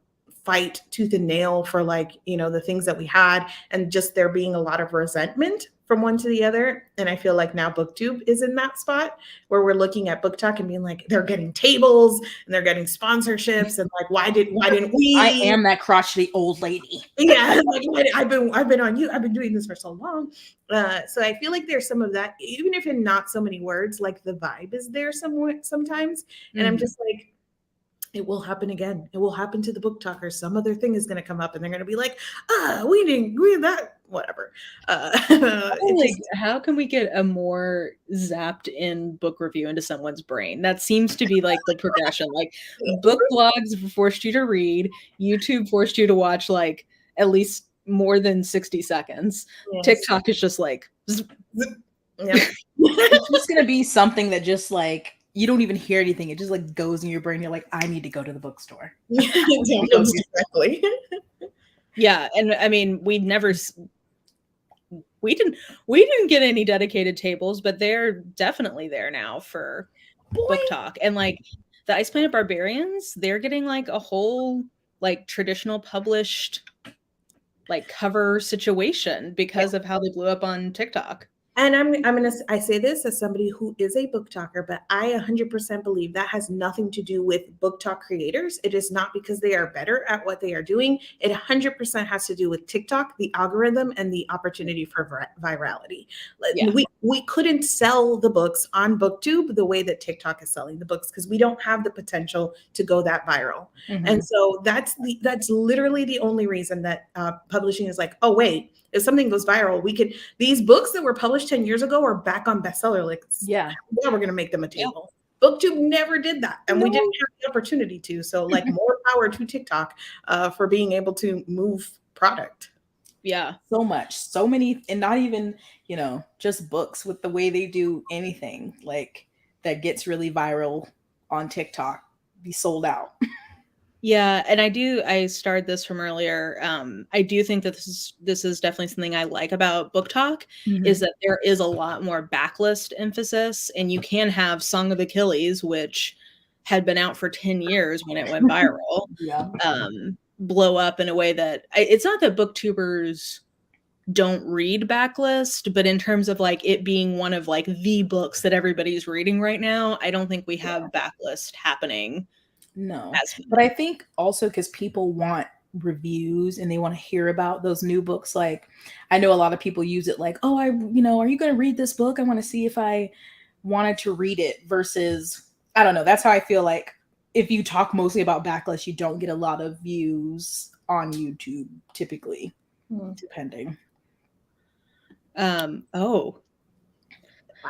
fight tooth and nail for like, you know, the things that we had, and just there being a lot of resentment from one to the other. And I feel like now BookTube is in that spot where we're looking at BookTok and being like, they're getting tables and they're getting sponsorships, and like, why didn't we? I am that crotchety old lady. Yeah, like I've been doing this for so long. So I feel like there's some of that, even if in not so many words, like the vibe is there somewhat sometimes. And I'm just like, it will happen again. It will happen to the book talkers. Some other thing is going to come up and they're going to be like, we didn't agree with that, whatever. How can we get a more zapped in book review into someone's brain? That seems to be like the progression. Like book blogs forced you to read, YouTube forced you to watch like at least more than 60 seconds. Yes. TikTok is just like, it's just going to be something that just like, you don't even hear anything. It just like goes in your brain. You're like, I need to go to the bookstore. Exactly. Yeah. And I mean, we didn't get any dedicated tables, but they're definitely there now for BookTok. And like the Ice Planet Barbarians, they're getting like a whole like traditional published like cover situation because of how they blew up on TikTok. And I say this as somebody who is a book talker, but I 100% believe that has nothing to do with BookTok creators. It is not because they are better at what they are doing. It 100% has to do with TikTok, the algorithm, and the opportunity for virality. Yeah. We couldn't sell the books on BookTube the way that TikTok is selling the books because we don't have the potential to go that viral. Mm-hmm. And so that's literally the only reason that publishing is like, oh wait, if something goes viral, these books that were published 10 years ago are back on bestseller lists. Yeah, we're going to make them a table. Yeah. BookTube never did that. And we didn't have the opportunity to. So like more power to TikTok for being able to move product. Yeah. So much. So many, and not even, you know, just books, with the way they do anything like that gets really viral on TikTok, be sold out. Yeah, and I started this from earlier. I do think that this is definitely something I like about BookTok, is that there is a lot more backlist emphasis, and you can have Song of Achilles, which had been out for 10 years when it went viral, blow up in a way that it's not that booktubers don't read backlist, but in terms of like it being one of like the books that everybody's reading right now, I don't think we have backlist happening. No, but I think also because people want reviews and they want to hear about those new books. Like I know a lot of people use it like, oh, are you going to read this book? I want to see if I wanted to read it, versus, I don't know. That's how I feel like if you talk mostly about backlist, you don't get a lot of views on YouTube typically, depending. Oh,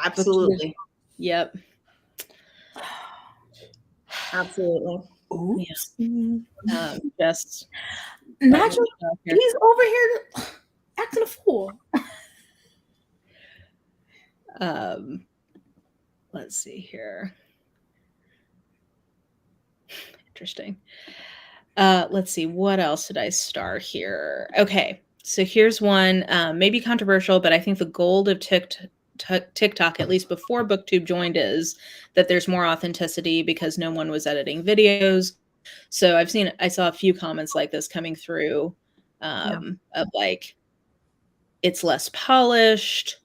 absolutely. Yep. Absolutely. Yes. Jess. Nigel, he's over here acting a fool. Let's see here. Interesting. Let's see. What else did I start here? Okay. So here's one, maybe controversial, but I think the gold of TikTok, at least before BookTube joined, is that there's more authenticity because no one was editing videos. So I saw a few comments like this coming through of like, it's less polished,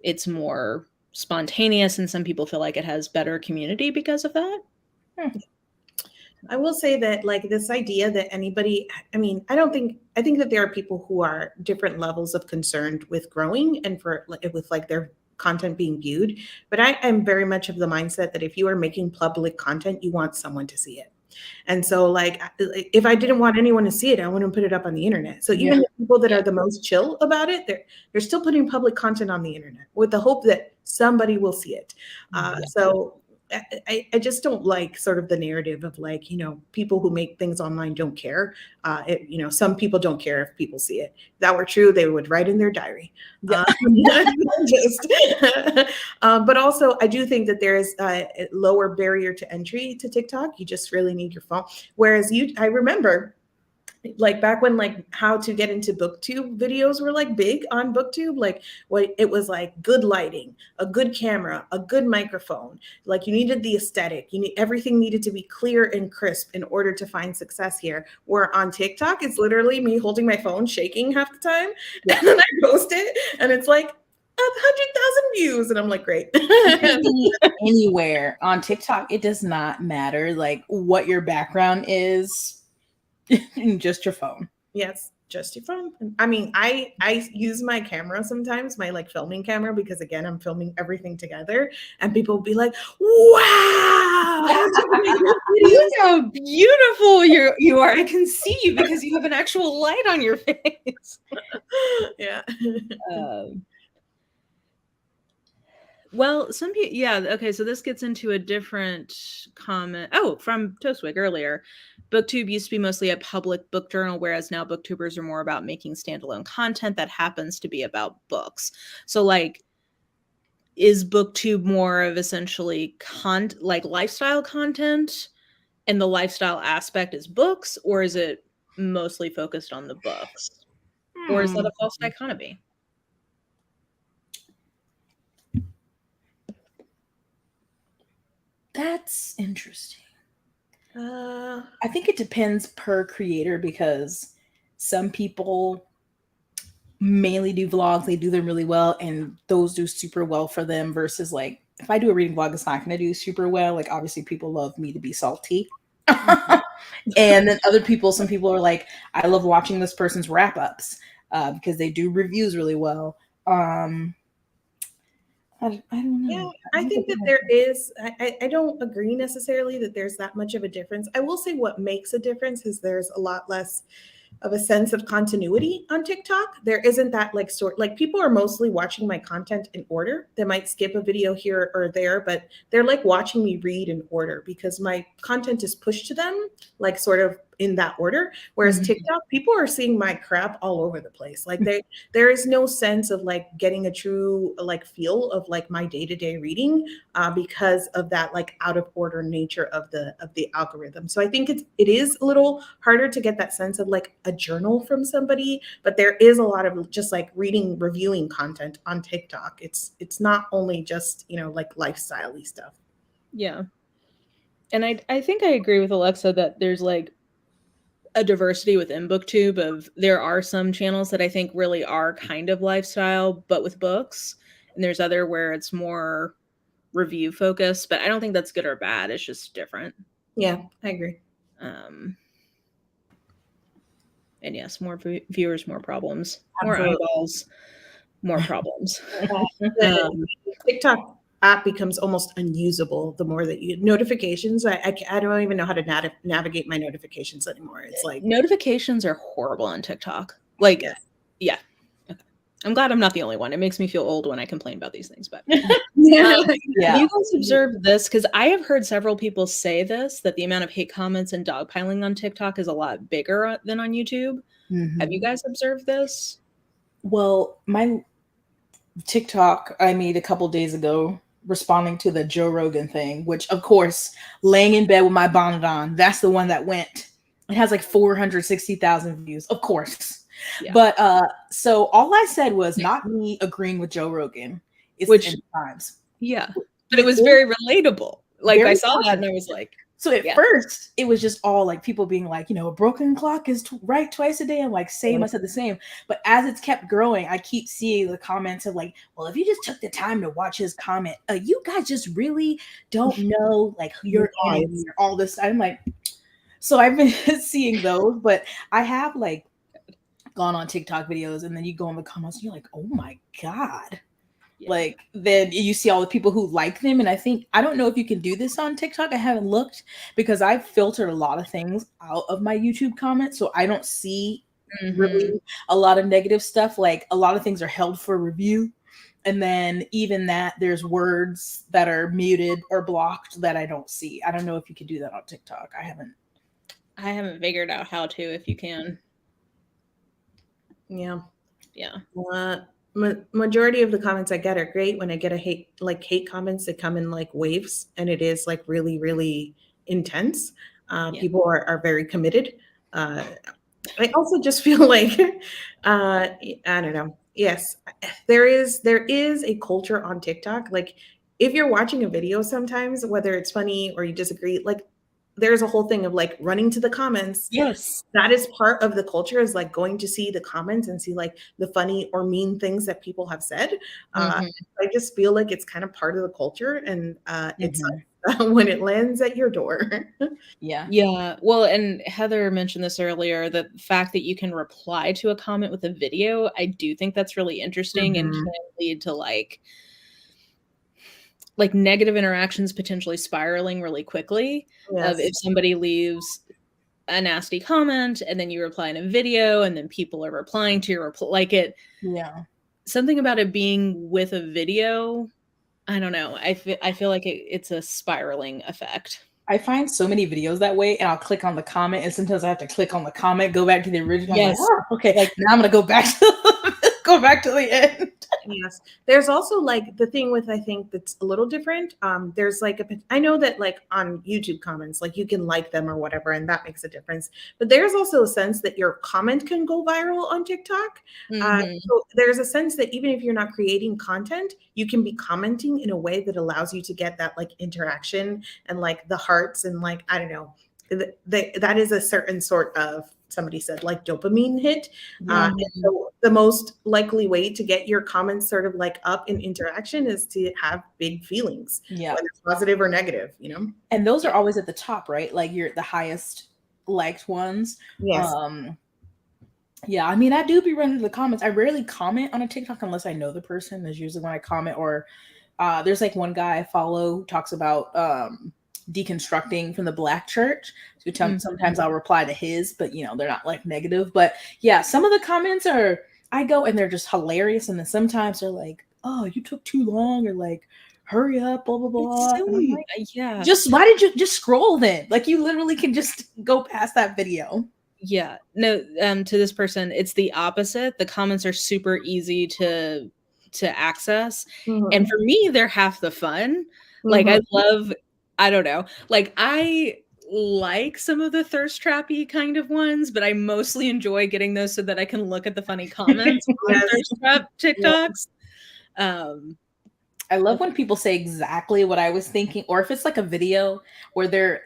it's more spontaneous, and some people feel like it has better community because of that. I will say that like this idea that anybody, I mean, I think that there are people who are different levels of concerned with growing and with like their content being viewed. But I am very much of the mindset that if you are making public content, you want someone to see it. And so like if I didn't want anyone to see it, I wouldn't put it up on the internet. So even the people that are the most chill about it, they're still putting public content on the internet with the hope that somebody will see it. So I just don't like sort of the narrative of like, you know, people who make things online don't care. You know, some people don't care if people see it. If that were true, they would write in their diary. But also, I do think that there is a lower barrier to entry to TikTok. You just really need your phone. Whereas I remember like back when like how to get into booktube videos were like big on booktube, like what it was like good lighting, a good camera, a good microphone, like you needed the aesthetic, everything needed to be clear and crisp in order to find success here. Where on TikTok it's literally me holding my phone shaking half the time and then I post it and it's like 100,000 views and I'm like, great. Anywhere on TikTok, it does not matter like what your background is. Just your phone. Yes, just your phone. I mean, I use my camera sometimes, my like filming camera, because again, I'm filming everything together, and people will be like, "Wow, look how beautiful you are! I can see you because you have an actual light on your face." Yeah. Well, some people, yeah, okay, so this gets into a different comment. Oh, from Toastwig earlier. BookTube used to be mostly a public book journal, whereas now booktubers are more about making standalone content that happens to be about books. So, like, is BookTube more of essentially like lifestyle content, and the lifestyle aspect is books, or is it mostly focused on the books? Or is that a false dichotomy? That's interesting. I think it depends per creator, because some people mainly do vlogs, they do them really well, and those do super well for them, versus like if I do a reading vlog, it's not going to do super well. Like obviously people love me to be salty. And then some people are like, I love watching this person's wrap-ups because they do reviews really well. I don't know. Yeah, I think that there is, I don't agree necessarily that there's that much of a difference. I will say what makes a difference is there's a lot less of a sense of continuity on TikTok. There isn't that like people are mostly watching my content in order. They might skip a video here or there, but they're like watching me read in order because my content is pushed to them like sort of in that order. Whereas TikTok, people are seeing my crap all over the place. Like there is no sense of like getting a true like feel of like my day-to-day reading because of that like out of order nature of the algorithm. So I think it is a little harder to get that sense of like a journal from somebody, but there is a lot of just like reviewing content on TikTok. It's not only just, you know, like lifestyle-y stuff. Yeah. And I think I agree with Alexa that there's like a diversity within BookTube of there are some channels that I think really are kind of lifestyle, but with books, and there's other where it's more review focused, but I don't think that's good or bad. It's just different. Yeah, I agree. And yes, more viewers, more problems, more eyeballs, more problems. TikTok app becomes almost unusable the more that you notifications. I don't even know how to navigate my notifications anymore. It's like notifications are horrible on TikTok. Like, yeah. Okay. I'm glad I'm not the only one. It makes me feel old when I complain about these things, but have you guys observed this? Because I have heard several people say this, that the amount of hate comments and dogpiling on TikTok is a lot bigger than on YouTube. Have you guys observed this? Well, my TikTok I made a couple days ago responding to the Joe Rogan thing, which of course, laying in bed with my bonnet on, that's the one that went. It has like 460,000 views, of course. Yeah. But so all I said was not me agreeing with Joe Rogan. Which times. Yeah. But it was very relatable. Like I saw that and I was like, so at first it was just all like people being like, you know, a broken clock is right twice a day. I'm like, same, I said the same. But as it's kept growing, I keep seeing the comments of like, well, if you just took the time to watch his comment, you guys just really don't know like who you're in or all this. I'm like, So I've been seeing those, but I have like gone on TikTok videos and then you go in the comments and you're like, oh my God. Yeah. Like then you see all the people who like them. And I don't know if you can do this on TikTok. I haven't looked because I've filtered a lot of things out of my YouTube comments. So I don't see really a lot of negative stuff. Like a lot of things are held for review. And then even that there's words that are muted or blocked that I don't see. I don't know if you can do that on TikTok. I haven't figured out how to, if you can. Yeah. Yeah. Majority of the comments I get are great. When I get a hate comments that come in like waves and it is like really, really intense. People are very committed. I also just feel like, I don't know. Yes, there is a culture on TikTok. Like if you're watching a video sometimes, whether it's funny or you disagree, like there's a whole thing of like running to the comments. Yes. That is part of the culture, is like going to see the comments and see like the funny or mean things that people have said. I just feel like it's kind of part of the culture, and it's when it lands at your door. Yeah. Well, and Heather mentioned this earlier, the fact that you can reply to a comment with a video, I do think that's really interesting and can lead to like negative interactions potentially spiraling really quickly. Of if somebody leaves a nasty comment and then you reply in a video and then people are replying to your something about it being with a video, I don't know, I feel like it's a spiraling effect. I find so many videos that way, and I'll click on the comment, and sometimes I have to click on the comment, go back to the original. Yes. Like, oh, okay, like now I'm gonna go back to the end. Yes. There's also like the thing with, I think that's a little different. There's like I know that like on YouTube comments, like you can like them or whatever, and that makes a difference. But there's also a sense that your comment can go viral on TikTok. So there's a sense that even if you're not creating content, you can be commenting in a way that allows you to get that like interaction and like the hearts and like, I don't know, that is a certain sort of, somebody said, like dopamine hit. And so the most likely way to get your comments sort of like up in interaction is to have big feelings, whether it's positive or negative, you know? And those are always at the top, right? Like you're the highest liked ones. Yes. Yeah, I mean, I do be running to the comments. I rarely comment on a TikTok unless I know the person. That's usually when I comment. Or there's like one guy I follow who talks about deconstructing from the Black church. So sometimes I'll reply to his, but you know, they're not like negative. But yeah, some of the comments I go and they're just hilarious. And then sometimes they're like, oh, you took too long, or like, hurry up, blah, blah, blah. Like, yeah. Just why did you just scroll then? Like you literally can just go past that video. Yeah. No, to this person, it's the opposite. The comments are super easy to access. And for me, they're half the fun. Like I don't know. Like I like some of the thirst trappy kind of ones, but I mostly enjoy getting those so that I can look at the funny comments on thirst trap TikToks. I love when people say exactly what I was thinking, or if it's like a video where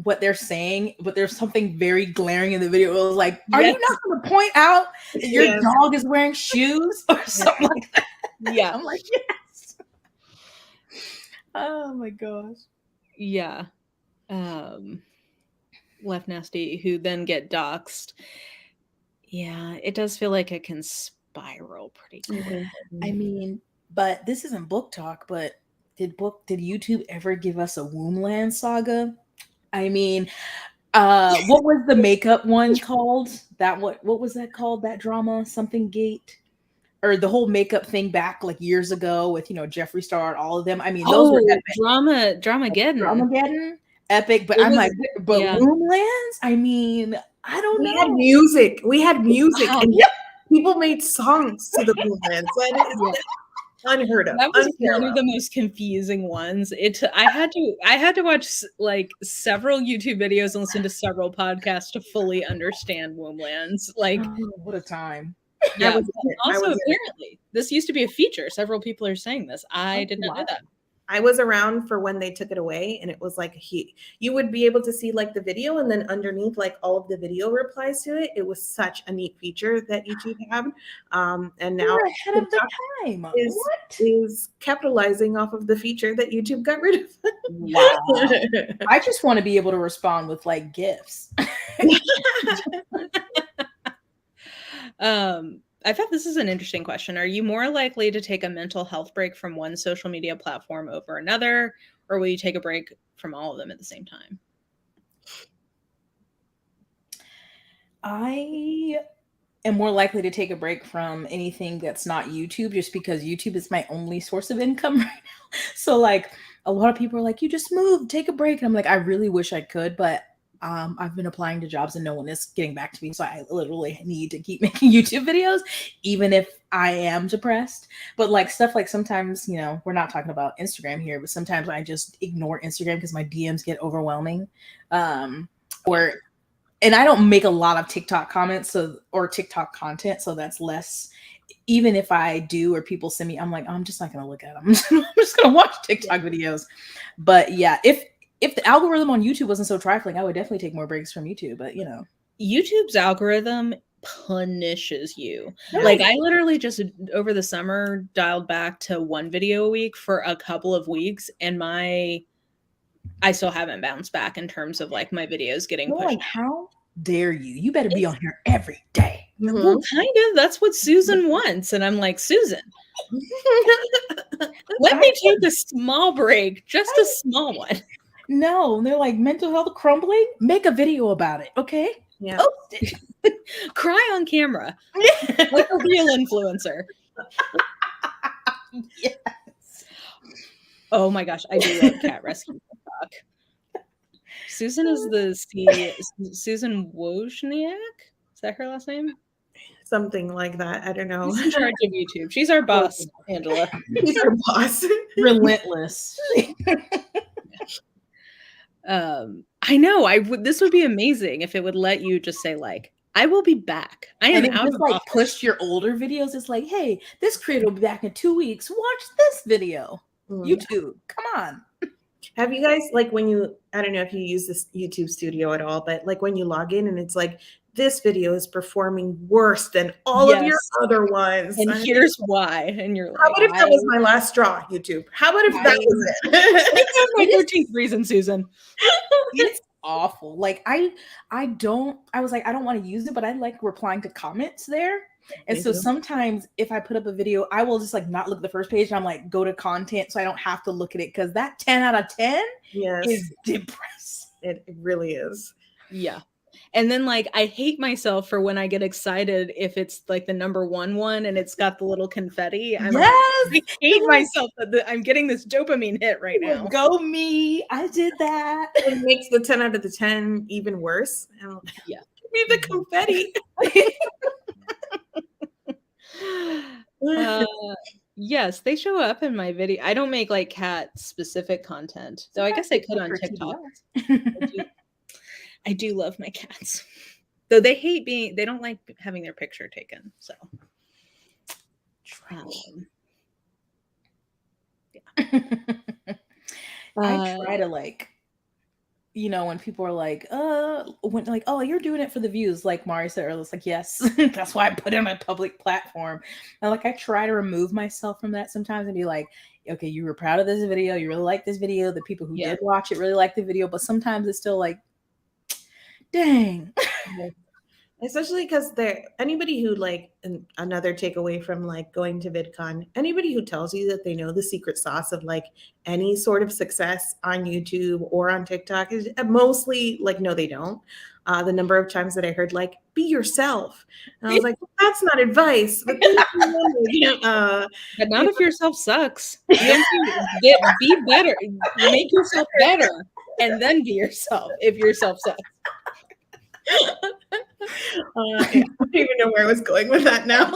what they're saying, but there's something very glaring in the video. It was like, are you not going to point out that your dog is wearing shoes or something like that? Yeah. I'm like, yes. Oh my gosh. Yeah. Left Nasty, who then get doxxed. Yeah, it does feel like it can spiral pretty quick. I mean, but this isn't book talk, but did YouTube ever give us a Wombland saga? I mean, what was the makeup one called? What was that called? That drama, something gate? Or the whole makeup thing back like years ago with, you know, Jeffree Star and all of them. I mean, those were epic. Dramageddon, epic. But I'm like, but Womblands? I mean, I don't know. We had music, and people made songs to the Womblands. That is unheard of. That was one of the most confusing ones. I had to watch like several YouTube videos and listen to several podcasts to fully understand Womblands. Like, what a time. Yeah. Also, apparently, this used to be a feature. Several people are saying this. I did not know that. I was around for when they took it away, and it was like you would be able to see like the video, and then underneath like all of the video replies to it. It was such a neat feature that YouTube had, and now You're ahead of the time. is capitalizing off of the feature that YouTube got rid of. Wow. I just want to be able to respond with like GIFs. I thought this is an interesting question. Are you more likely to take a mental health break from one social media platform over another, or will you take a break from all of them at the same time? I am more likely to take a break from anything that's not YouTube, just because YouTube is my only source of income right now. So like a lot of people are like, you just moved, take a break. And I'm like, I really wish I could, but I've been applying to jobs and no one is getting back to me. So I literally need to keep making YouTube videos, even if I am depressed. But like stuff like sometimes, you know, we're not talking about Instagram here, but sometimes I just ignore Instagram because my DMs get overwhelming. And I don't make a lot of TikTok comments or TikTok content. So that's less, even if I do, or people send me, I'm like, I'm just not going to look at them. I'm just going to watch TikTok videos. But yeah, if the algorithm on YouTube wasn't so trifling, I would definitely take more breaks from YouTube. But you know, YouTube's algorithm punishes you. Really? Like I literally just over the summer dialed back to one video a week for a couple of weeks, and I still haven't bounced back in terms of like my videos getting pushed. Like, how dare you? You better be on here every day. Well, kind of. That's what Susan wants. And I'm like, Susan, let me take a small break, just a small one. No, they're like, mental health crumbling? Make a video about it, okay? Yeah. Post it. Cry on camera. Like a real influencer. Yes. Oh my gosh, I do love cat rescue TikTok. Susan is Susan Wozniak? Is that her last name? Something like that. I don't know. She's in charge of YouTube. She's our boss, Angela. She's our boss. Relentless. I know. This would be amazing if it would let you just say like, I will be back. I am out of like push your older videos. It's like, hey, this creator will be back in 2 weeks. Watch this video. YouTube, come on. Have you guys, like when you, I don't know if you use this YouTube Studio at all, but like when you log in and it's like, this video is performing worse than all of your other ones. And here's why. And you're like, how about if that was my last straw, YouTube? How about if that was it? It's my 13th reason, Susan. It's awful. Like I was like, I don't want to use it, but I like replying to comments there. And so sometimes if I put up a video, I will just like not look at the first page and I'm like, go to content so I don't have to look at it, because that 10 out of 10 is depressing. It really is. Yeah. And then like I hate myself for when I get excited if it's like the number one and it's got the little confetti. I hate myself that I'm getting this dopamine hit right now. Go me. I did that. It makes the 10 out of the 10 even worse. Yeah. Give me the confetti. Yes, they show up in my video. I don't make like cat specific content, though. I guess I could on TikTok. I do love my cats, though they don't like having their picture taken. So, I try to like, you know, when people are like, when like, oh, you're doing it for the views, like Mari said earlier, it's like, yes, that's why I put it on a public platform. And like, I try to remove myself from that sometimes and be like, okay, you were proud of this video, you really like this video, the people who did watch it really like the video, but sometimes it's still like, dang. Especially because anybody who like another takeaway from like going to VidCon, anybody who tells you that they know the secret sauce of like any sort of success on YouTube or on TikTok is mostly like, no, they don't. The number of times that I heard like, be yourself. And I was like, that's not advice. But, but not if yourself sucks. You have to be better. Make yourself better. And then be yourself if yourself sucks. I don't even know where I was going with that now.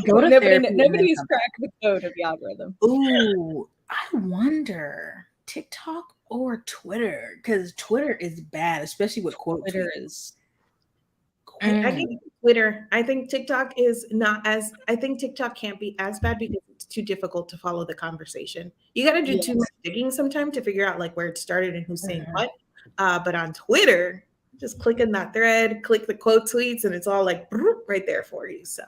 Go to nobody's cracked the code of the algorithm. Ooh, I wonder, TikTok or Twitter? Because Twitter is bad, especially with quote. Twitter is. I think Twitter. I think TikTok is not as. I think TikTok can't be as bad because it's too difficult to follow the conversation. You got to do too much digging sometimes to figure out like where it started and who's saying what. But on Twitter, just click in that thread, click the quote tweets, and it's all like right there for you. So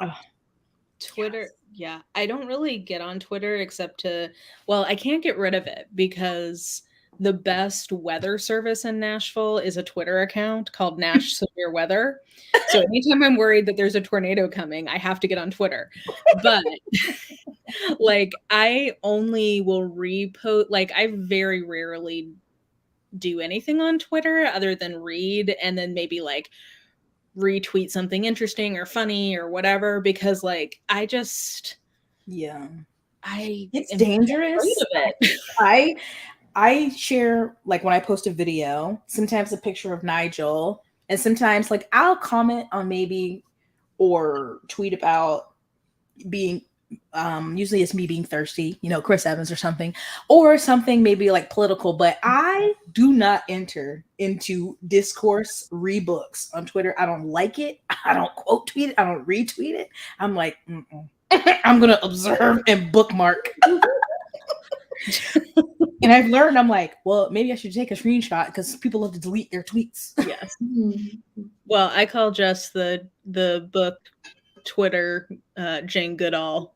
Twitter, yeah, I don't really get on Twitter except to, well, I can't get rid of it because the best weather service in Nashville is a Twitter account called Nash Severe Weather. So anytime I'm worried that there's a tornado coming, I have to get on Twitter. But like, I only will repost, like, I very rarely do anything on Twitter other than read and then maybe like retweet something interesting or funny or whatever, because like it's dangerous. I share, like, when I post a video, sometimes a picture of Nigel, and sometimes like I'll comment on maybe or tweet about being usually it's me being thirsty, Chris Evans or something maybe like political, but I do not enter into discourse rebooks on Twitter. I don't like it. I don't quote tweet it. I don't retweet it. I'm like, I'm gonna observe and bookmark. And I've learned, I'm like, well, maybe I should take a screenshot because people love to delete their tweets. Yes. Well, I call Jess the book Twitter Jane Goodall.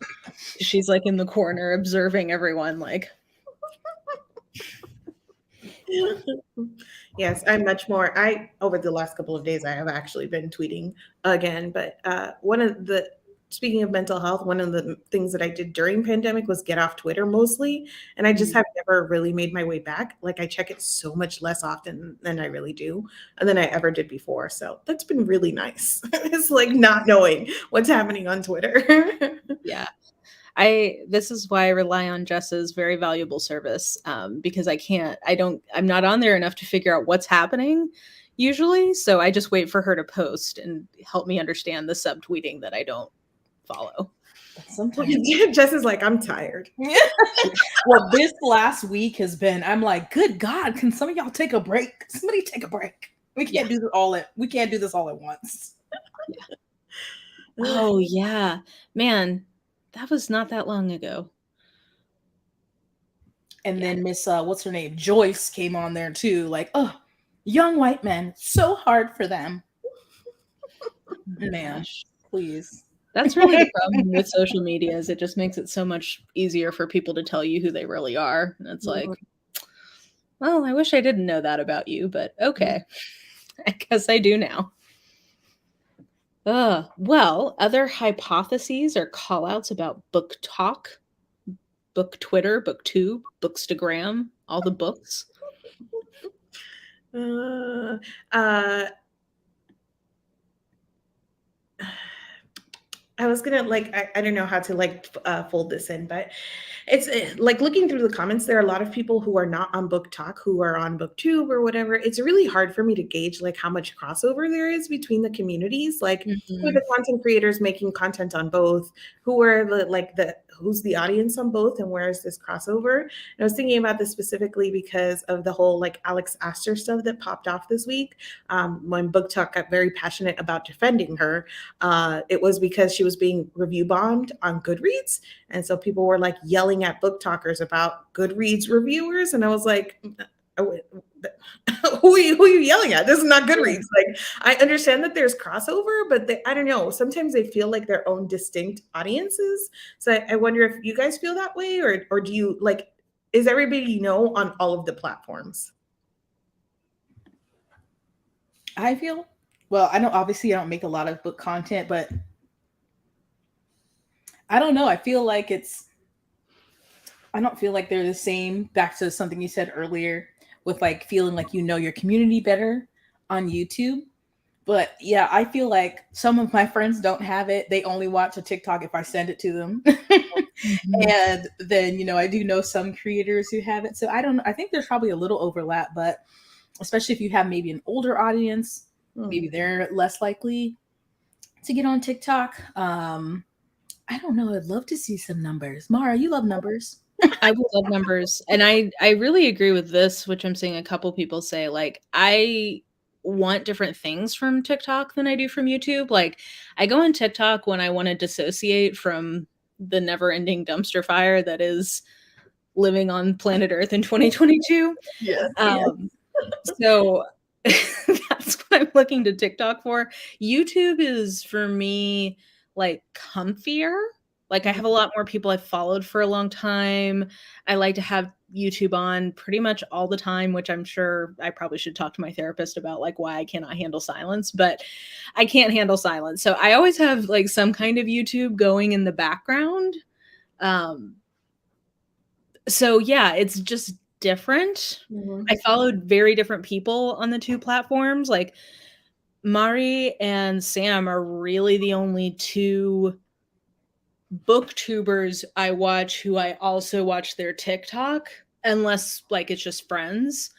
She's like in the corner observing everyone like. Yes, I'm much more. Over the last couple of days, I have actually been tweeting again. But speaking of mental health, one of the things that I did during pandemic was get off Twitter mostly. And I just have never really made my way back. Like, I check it so much less often than I really do and than I ever did before. So that's been really nice. It's like not knowing what's happening on Twitter. Yeah. This is why I rely on Jess's very valuable service, because I'm not on there enough to figure out what's happening usually. So I just wait for her to post and help me understand the subtweeting that I don't follow. Sometimes Jess is like, I'm tired. Well, this last week has been, I'm like, good God, can some of y'all take a break? Somebody take a break. We can't do this all at once. Yeah. Oh yeah, man, that was not that long ago. And then Miss what's her name, Joyce, came on there too. Like, oh, young white men, so hard for them. Man, please. That's really the problem with social media, is it just makes it so much easier for people to tell you who they really are. And it's like, well, I wish I didn't know that about you, but okay. I guess I do now. Well, other hypotheses or call-outs about BookTok, Book Twitter, BookTube, Bookstagram, all the books. I was gonna I don't know how to fold this in, but it's like looking through the comments, there are a lot of people who are not on BookTok who are on BookTube or whatever. It's really hard for me to gauge like how much crossover there is between the communities. Like who are the content creators making content on both? Who are who's the audience on both, and where is this crossover? And I was thinking about this specifically because of the whole like Alex Astor stuff that popped off this week. When BookTok got very passionate about defending her, it was because she was being review bombed on Goodreads. And so people were like yelling at BookTokers about Goodreads reviewers. And I was like, who are you yelling at? This is not Goodreads. Like, I understand that there's crossover, but I don't know. Sometimes they feel like their own distinct audiences. So I wonder if you guys feel that way, or do you like, is everybody on all of the platforms? I feel, well, I know obviously I don't make a lot of book content, but I don't know. I feel like I don't feel like they're the same. Back to something you said earlier with like feeling like your community better on YouTube. But yeah, I feel like some of my friends don't have it. They only watch a TikTok if I send it to them. And then, I do know some creators who have it. So I think there's probably a little overlap, but especially if you have maybe an older audience, maybe they're less likely to get on TikTok. I don't know. I'd love to see some numbers. Mara, you love numbers. I would love numbers. And I really agree with this, which I'm seeing a couple people say, like, I want different things from TikTok than I do from YouTube. Like, I go on TikTok when I want to dissociate from the never-ending dumpster fire that is living on planet Earth in 2022. Yes. So that's what I'm looking to TikTok for. YouTube is for me like comfier. Like I have a lot more people I've followed for a long time. I like to have YouTube on pretty much all the time, which I'm sure I probably should talk to my therapist about, like why I cannot handle silence, but I can't handle silence. So I always have like some kind of YouTube going in the background. So yeah, it's just different. I followed very different people on the two platforms. Like Mari and Sam are really the only two booktubers I watch who I also watch their TikTok, unless like it's just friends.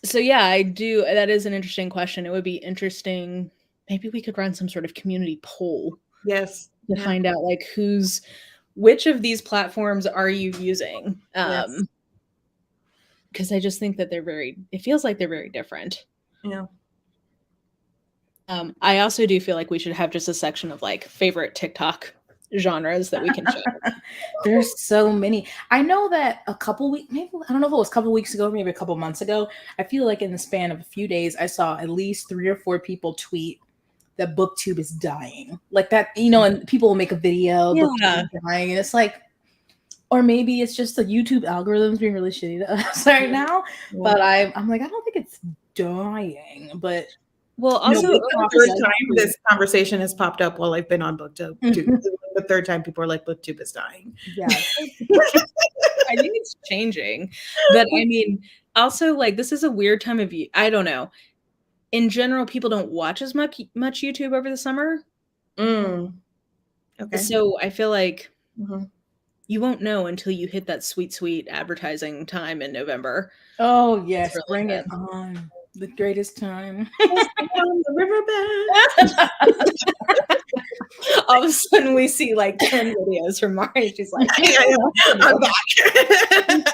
So yeah, I do. That is an interesting question. It would be interesting. Maybe we could run some sort of community poll. Yes. To find out like which of these platforms are you using? Because I just think that it feels like they're very different. Yeah. I also do feel like we should have just a section of like favorite TikTok genres that we can share. There's so many. I know that a couple weeks, maybe I don't know if it was a couple weeks ago, maybe a couple months ago. I feel like in the span of a few days, I saw at least 3 or 4 people tweet that BookTube is dying. Like that, and people will make a video, BookTube is dying, and it's like, or maybe it's just the YouTube algorithms being really shitty to us right now. But I'm like, I don't think it's dying, but. Well, also the third time this conversation has popped up while I've been on BookTube. The third time people are like, BookTube is dying. Yeah. I think it's changing. But I mean, also like this is a weird time of year. I don't know. In general, people don't watch as much YouTube over the summer. Okay. So I feel like you won't know until you hit that sweet advertising time in November. Oh yes, really bring it on. The greatest time. On the riverbed. All of a sudden we see like 10 videos from Mari. She's like, I'm back.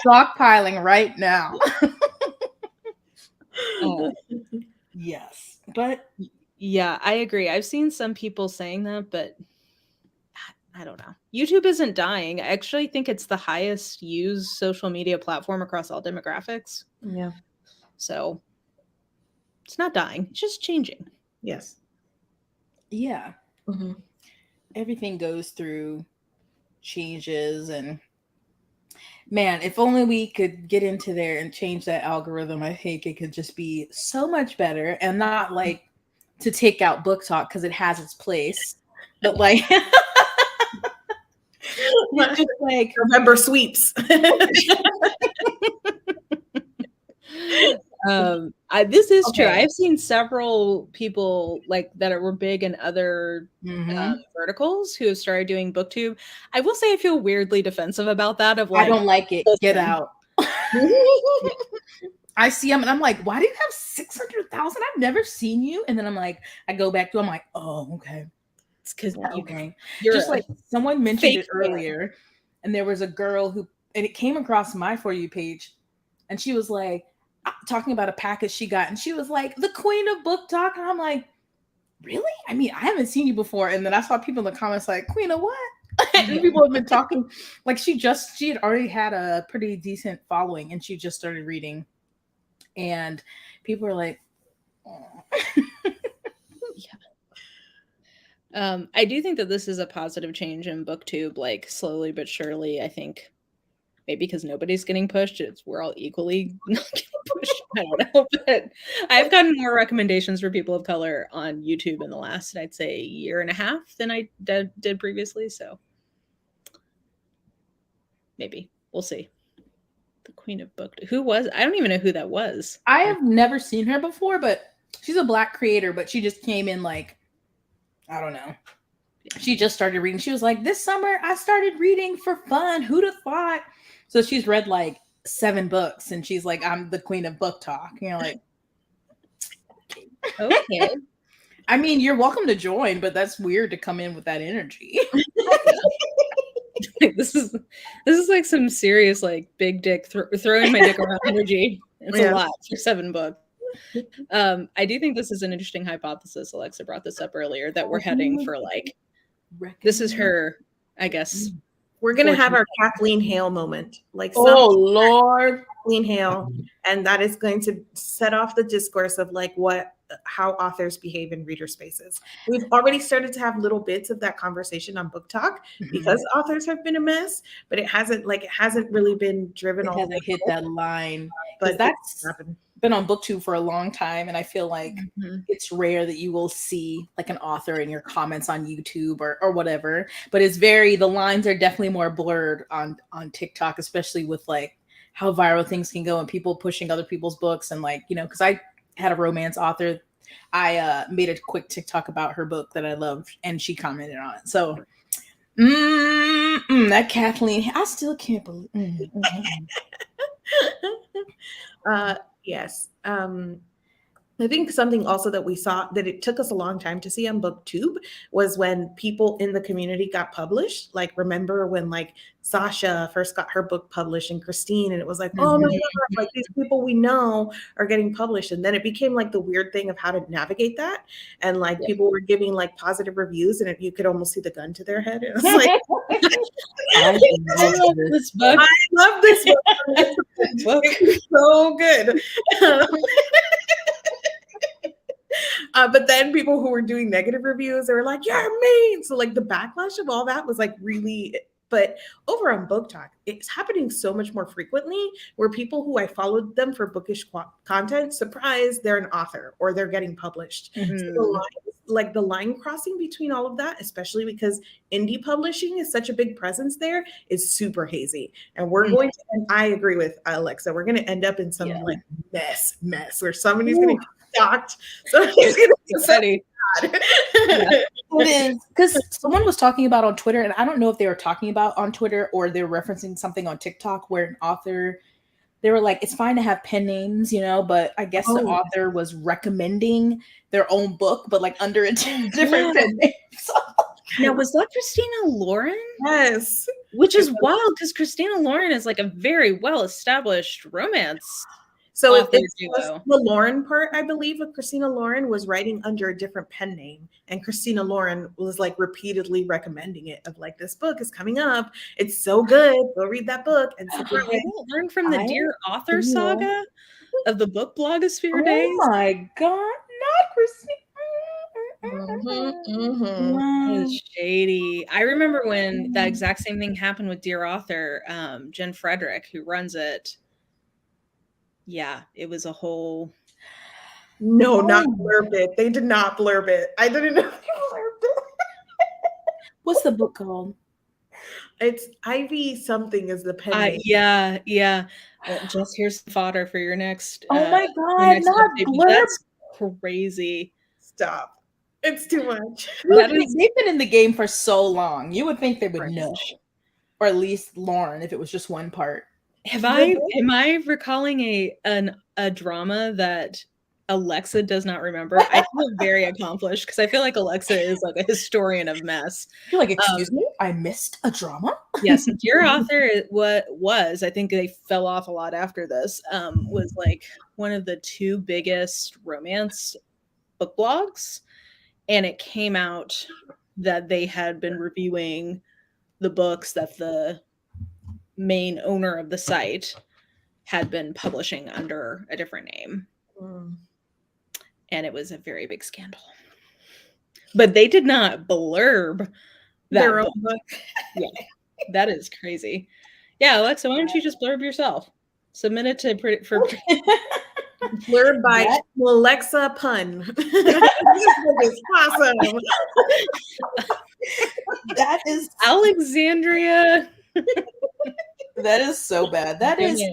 Stockpiling right now. Yes. But yeah, I agree. I've seen some people saying that, but I don't know. YouTube isn't dying. I actually think it's the highest used social media platform across all demographics. Yeah. So it's not dying. It's just changing. Yes. Yeah. Everything goes through changes, and man, if only we could get into there and change that algorithm, I think it could just be so much better, and not like to take out BookTok because it has its place, but like just like November sweeps. This is true. I've seen several people like that were big in other verticals who have started doing BookTube. I will say I feel weirdly defensive about that. Of like, I don't like it. Get out. I see them and I'm like, why do you have 600,000? I've never seen you. And then I'm like, I go back to, I'm like, oh, okay. It's because you're just like someone mentioned it earlier, and there was a girl and it came across my For You page, and she was like talking about a package she got, and she was like, the queen of BookTok, and I'm like, really? I mean, I haven't seen you before. And then I saw people in the comments like, queen of what? And people have been talking like she had already had a pretty decent following, and she just started reading, and people are like, oh. I do think that this is a positive change in BookTube, like slowly but surely. I think maybe because nobody's getting pushed, we're all equally not getting pushed. I don't know, but I've gotten more recommendations for people of color on YouTube in the last, I'd say, year and a half than I did previously. So maybe we'll see. The queen of BookTube. Who was? I don't even know who that was. I have never seen her before, but she's a Black creator. But she just came in like, I don't know. She just started reading. She was like, this summer I started reading for fun. Who'd have thought? So she's read like 7 books, and she's like, I'm the queen of BookTok. You know, like, okay. I mean, you're welcome to join, but that's weird to come in with that energy. This is like some serious like big dick throwing my dick around energy. It's a lot for 7 books. I do think this is an interesting hypothesis. Alexa brought this up earlier, that we're heading for like This is her, I guess. We're gonna have our Kathleen Hale moment. Like, oh Lord, Kathleen Hale, and that is going to set off the discourse of like how authors behave in reader spaces. We've already started to have little bits of that conversation on BookTok because authors have been a mess, but it hasn't really been driven. It hasn't hit that line, but that's been on BookTube for a long time, and I feel like it's rare that you will see like an author in your comments on YouTube or whatever. But it's the lines are definitely more blurred on TikTok, especially with like how viral things can go and people pushing other people's books. And like, you know, because I had a romance author, I made a quick TikTok about her book that I loved, and she commented on it. So that Kathleen, I still can't believe. Yes. I think something also that we saw that it took us a long time to see on BookTube was when people in the community got published. Like, remember when like Sasha first got her book published and Christine, and it was like, oh my God, like these people we know are getting published. And then it became like the weird thing of how to navigate that. And like people were giving like positive reviews, and you could almost see the gun to their head. It was like, I love this book. I love this book. It's so good. But then people who were doing negative reviews, they were like, you're mean. So like the backlash of all that was like really, but over on BookTok, it's happening so much more frequently where people who I followed them for bookish content, surprise, they're an author or they're getting published. So the line crossing between all of that, especially because indie publishing is such a big presence there, is super hazy. And we're going to, and I agree with Alexa, we're going to end up in some like mess where somebody's going to shocked. So he's gonna be so It is because someone was talking about on Twitter, and I don't know if they were talking about on Twitter or they're referencing something on TikTok where an author, they were like, it's fine to have pen names, you know, but I guess the author was recommending their own book, but like under a different pen name. Now, was that Christina Lauren? Yes. Which is wild because Christina Lauren is like a very well-established romance. So it's the Lauren part, I believe, of Christina Lauren was writing under a different pen name. And Christina Lauren was like repeatedly recommending it of like, this book is coming up. It's so good. Go read that book. And so I learned from the Dear Author saga of the book blogosphere days. Oh my God, not Christina. It's shady. I remember when that exact same thing happened with Dear Author, Jen Frederick, who runs it. Yeah, it was a whole. No, not blurb it. They did not blurb it. I didn't know they blurbed it. What's the book called? It's Ivy something is the pen name. Yeah. Jess, here's the fodder for your next. Oh my God, not blurb. That's crazy. Stop. It's too much. They've been in the game for so long. You would think they would know. Or at least Lauren, if it was just one part. Am I recalling a drama that Alexa does not remember? I feel very accomplished because I feel like Alexa is like a historian of mess. You're like, excuse me, I missed a drama? Yes, Dear Author, I think they fell off a lot after this, was like one of the two biggest romance book blogs. And it came out that they had been reviewing the books that the main owner of the site had been publishing under a different name. And it was a very big scandal. But they did not blurb their own book. Yeah, that is crazy. Yeah, Alexa, why don't you just blurb yourself? Submit it to for blurb by Alexa Pun. This book is awesome. That is Alexandria. That is so bad. That is,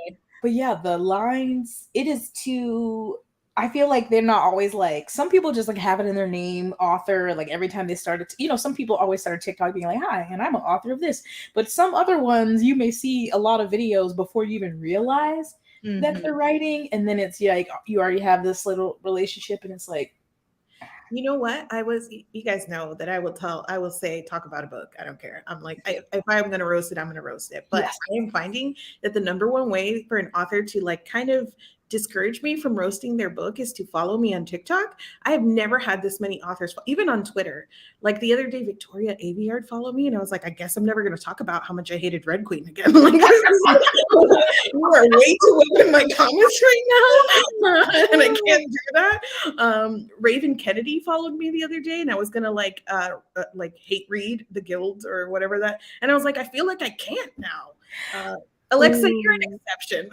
but yeah, the lines, it is too, I feel like they're not always like, some people just like have it in their name, author, like every time they started, some people always start TikTok being like, hi, and I'm an author of this. But some other ones, you may see a lot of videos before you even realize that they're writing. And then it's like, you already have this little relationship and it's like, you know what? You guys know that I will say, talk about a book. I don't care. I'm like, if I'm going to roast it, I'm going to roast it. But I am finding that the number one way for an author to like kind of discouraged me from roasting their book is to follow me on TikTok. I have never had this many authors, even on Twitter. Like the other day, Victoria Aveyard followed me, and I was like, I guess I'm never going to talk about how much I hated Red Queen again. Like, you are way too up in my comments right now, and I can't do that. Raven Kennedy followed me the other day, and I was gonna like hate read the guild or whatever that, and I was like, I feel like I can't now. Alexa, you're an exception.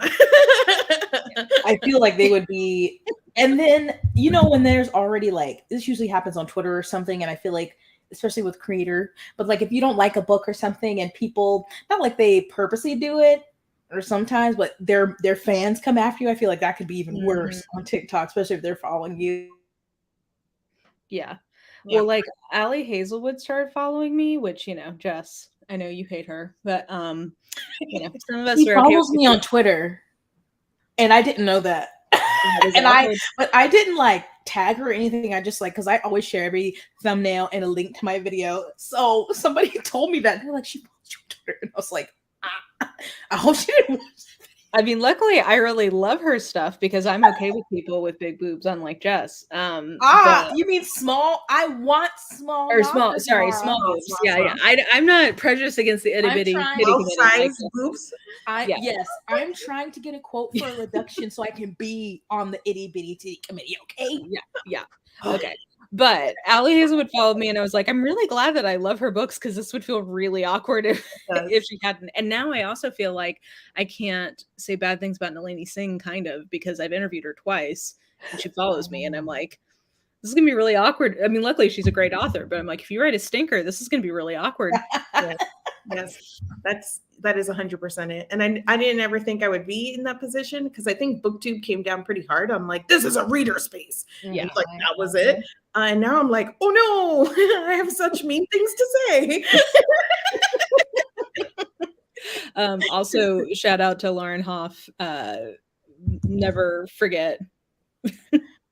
I feel like they would be. And then, you know, when there's already like, this usually happens on Twitter or something. And I feel like, especially with creator, but like if you don't like a book or something and people, not like they purposely do it or sometimes, but their fans come after you, I feel like that could be even worse on TikTok, especially if they're following you. Yeah. Well, like Allie Hazelwood started following me, which, you know, Jess, I know you hate her, but you know, some of us She are follows me on Twitter, and I didn't know that. And I didn't like tag her or anything. I just like, because I always share every thumbnail and a link to my video. So somebody told me that. They're like, she follows you on Twitter, and I was like, I hope she didn't watch it. I mean, luckily, I really love her stuff because I'm okay with people with big boobs, unlike Jess. You mean small? I want small. Or small. Sorry, small boobs. Yeah. I'm not prejudiced against the itty bitty size boobs. Yes, I'm trying to get a quote for a reduction so I can be on the itty bitty titty committee. Okay. Yeah. Okay. But Allie Hazelwood followed me, and I was like, I'm really glad that I love her books because this would feel really awkward if she hadn't. And now I also feel like I can't say bad things about Nalini Singh, kind of, because I've interviewed her twice and she follows me, and I'm like, this is gonna be really awkward. I mean, luckily she's a great author, but I'm like, if you write a stinker, this is gonna be really awkward. Yes, that is 100% it. And I didn't ever think I would be in that position because I think BookTube came down pretty hard. I'm like, this is a reader space. Yeah, like that was it. And now I'm like, oh no, I have such mean things to say. Also, shout out to Lauren Hoff. Never forget.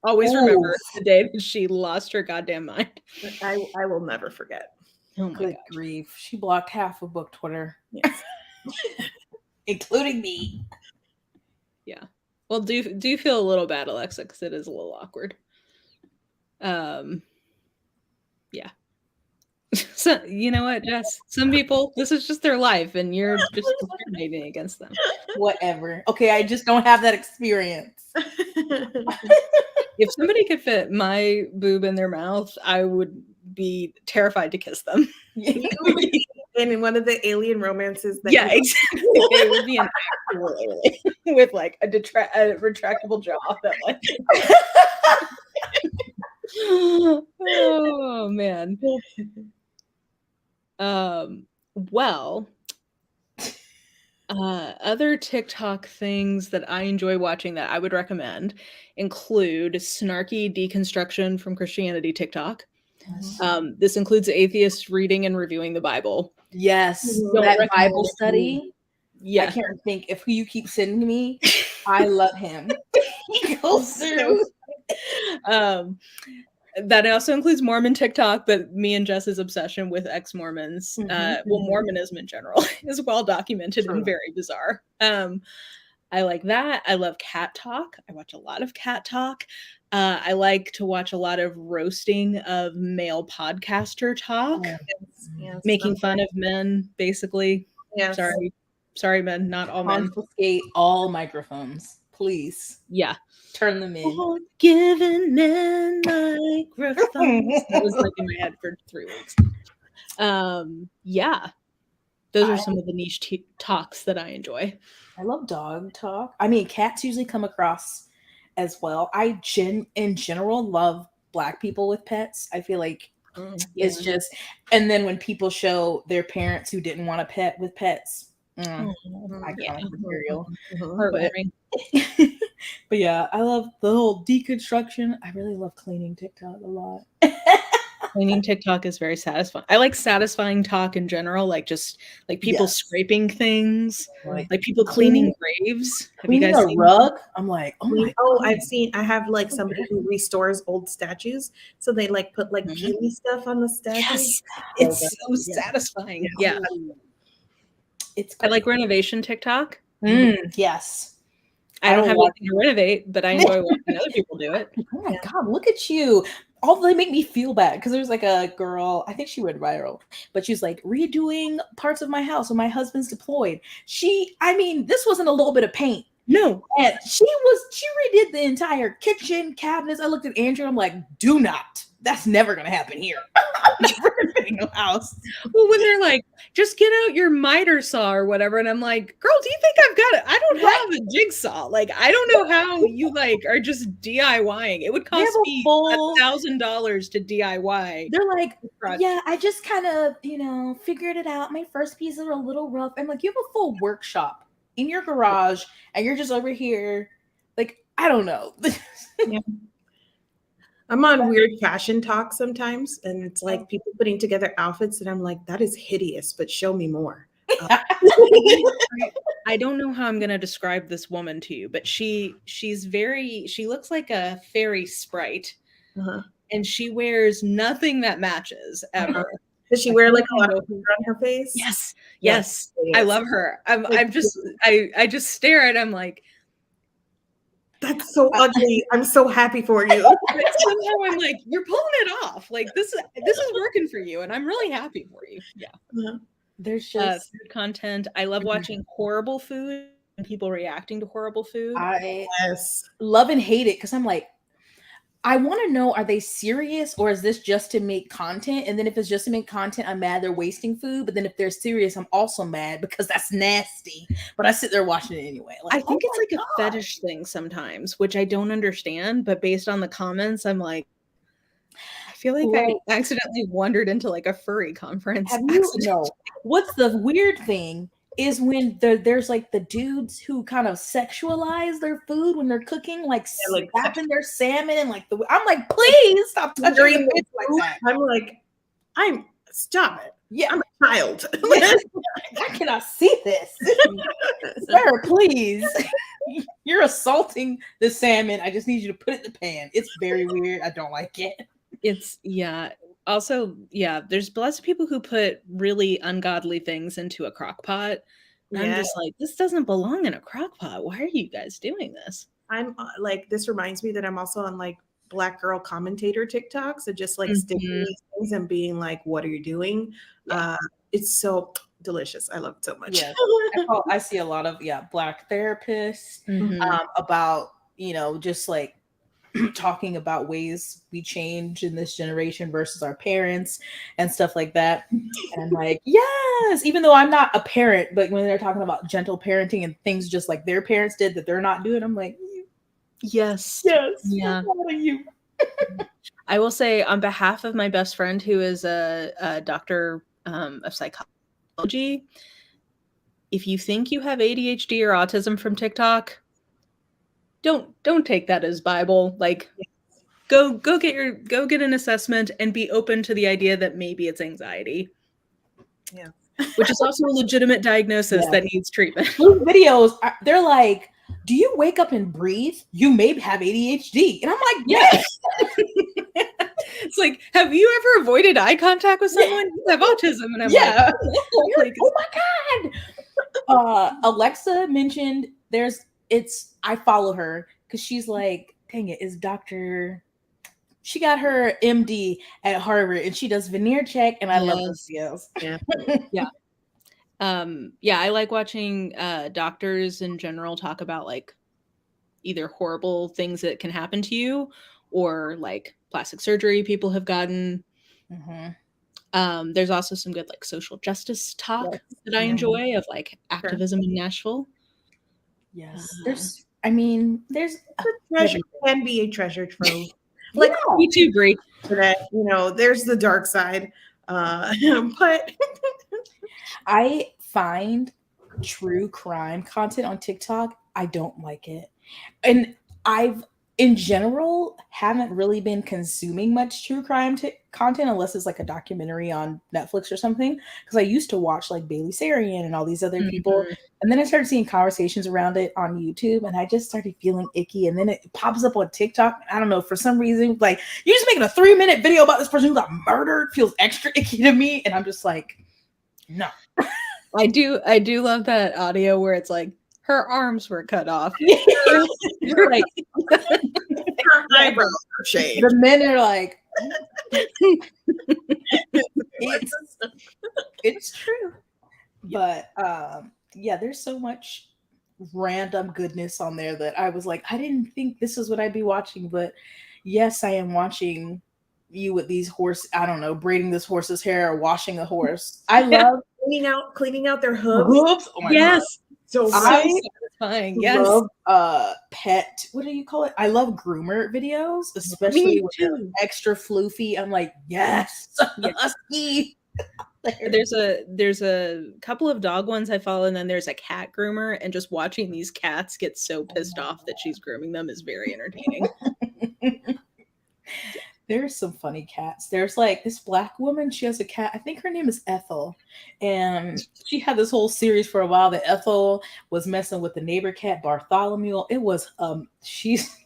Always remember the day that she lost her goddamn mind. I will never forget. Oh my Good grief. She blocked half of book Twitter. Yes. Including me. Yeah. Well, do you feel a little bad, Alexa, because it is a little awkward. Yeah. So you know what, Jess? Some people, this is just their life, and you're just discriminating against them. Whatever. Okay, I just don't have that experience. If somebody could fit my boob in their mouth, I would be terrified to kiss them. And in one of the alien romances that exactly. It would be an actual alien with like a retractable jaw that like oh man. Well, other TikTok things that I enjoy watching that I would recommend include snarky deconstruction from Christianity TikTok. Yes. This includes atheists reading and reviewing the Bible. Yes, that Bible study. Yeah, I can't think of who you keep sending me. I love him. He goes through. That also includes Mormon TikTok, but me and Jess's obsession with ex-Mormons, Mormonism in general, is well documented and very bizarre. I like that. I love cat talk. I watch a lot of cat talk. I like to watch a lot of roasting of male podcaster talk, making fun of men, basically. Yes. Sorry, men, not all men. Confiscate all microphones, please. Yeah. Turn them in. All giving men microphones. That was like in my head for 3 weeks. Yeah. Those are some of the niche talks that I enjoy. I love dog talk. I mean, cats usually come across as well. I in general love Black people with pets. I feel like it's just, and then when people show their parents who didn't want a pet with pets, iconic material. But yeah, I love the whole deconstruction. I really love cleaning TikTok a lot. Cleaning TikTok is very satisfying. I like satisfying talk in general, like just like people scraping things, like people cleaning graves. Have you guys seen a rug? I'm like, I have like somebody who restores old statues. So they like put like peely stuff on the statues. Yes. It's so satisfying. Yeah. I like renovation TikTok. Yes. I don't have anything to renovate, but I enjoy watching other people do it. Oh my God, look at you. They make me feel bad because there's like a girl, I think she went viral, but she's like redoing parts of my house when my husband's deployed. This wasn't a little bit of paint. No. And she redid the entire kitchen, cabinets. I looked at Andrew, I'm like, do not. That's never gonna happen here. I'm never renovating a house. Well, when they're like, just get out your miter saw or whatever, and I'm like, girl, do you think I've got it? I don't have a jigsaw. Like, I don't know how you like are just DIYing. It would cost me $1,000 to DIY. They're like, yeah, I just kind of, figured it out. My first pieces are a little rough. I'm like, you have a full workshop in your garage, and you're just over here, like, I don't know. Yeah. I'm on weird fashion talk sometimes, and it's like people putting together outfits, and I'm like, that is hideous, but show me more. I don't know how I'm going to describe this woman to you, but she looks like a fairy sprite, and she wears nothing that matches ever. Does she wear like a lot of hair on her face? Yes. I love her. I just stare at him like, that's so ugly. I'm so happy for you. Somehow I'm like, you're pulling it off. Like this is working for you, and I'm really happy for you. Yeah. There's just food content. I love watching horrible food and people reacting to horrible food. I love and hate it because I'm like, I want to know, are they serious or is this just to make content? And then if it's just to make content, I'm mad they're wasting food. But then if they're serious, I'm also mad because that's nasty. But I sit there watching it anyway. Like, I think it's like a fetish thing sometimes, which I don't understand. But based on the comments, I'm like, I feel like I accidentally wandered into like a furry conference. What's the weird thing is when there's like the dudes who kind of sexualize their food when they're cooking, like slapping their salmon and like I'm like, please stop touching the like that. I'm like, stop it. Yeah, I'm a child. I cannot see this. Sir, please. You're assaulting the salmon. I just need you to put it in the pan. It's very weird. I don't like it. Also, there's lots of people who put really ungodly things into a crock pot. I'm just like, this doesn't belong in a crock pot. Why are you guys doing this? I'm like, this reminds me that I'm also on like Black girl commentator TikToks and just like sticking these things and being like, what are you doing? It's so delicious. I love it so much. Yeah. I see a lot of Black therapists about, just like talking about ways we change in this generation versus our parents and stuff like that. And I'm like, yes, even though I'm not a parent, but when they're talking about gentle parenting and things just like their parents did that they're not doing, I'm like, yes, yeah. You. I will say on behalf of my best friend who is a doctor of psychology, if you think you have ADHD or autism from TikTok, don't take that as Bible. Like, go get an assessment and be open to the idea that maybe it's anxiety. Yeah, which is also a legitimate diagnosis that needs treatment. Those videos, they're like, do you wake up and breathe? You may have ADHD, and I'm like, yes. It's like, have you ever avoided eye contact with someone? You have autism, and I'm like, oh my God. Alexa mentioned I follow her because she's like, dang it, she got her MD at Harvard and she does veneer check and I love those videos. I like watching doctors in general talk about like either horrible things that can happen to you or like plastic surgery people have gotten. There's also some good like social justice talk that I enjoy of like activism in Nashville. Yes. There's treasure can be a treasure trove. Like me too, great. That there's the dark side. But I find true crime content on TikTok, I don't like it. And I've in general haven't really been consuming much true crime content unless it's like a documentary on Netflix or something, because I used to watch like Bailey Sarian and all these other people, and then I started seeing conversations around it on YouTube and I just started feeling icky, and then it pops up on TikTok. I don't know, for some reason, like, you're just making a 3-minute video about this person who got murdered feels extra icky to me, and I'm just like, no. I do love that audio where it's like, her arms were cut off. You're like, Her eyebrows are shaved. the men are like, it's true. But yeah, there's so much random goodness on there that I was like, I didn't think this is what I'd be watching, but yes, I am watching you with these braiding this horse's hair or washing a horse. I love cleaning out their hooves. Oh my Yes. God. So Satisfying. Yes. love pet, what do you call it? I love groomer videos, especially when they're extra floofy. I'm like, yes. There's a couple of dog ones I follow, and then there's a cat groomer, and just watching these cats get so pissed off that she's grooming them is very entertaining. There's some funny cats. There's like this Black woman, she has a cat, I think her name is Ethel, and she had this whole series for a while that Ethel was messing with the neighbor cat Bartholomew. It was a mess.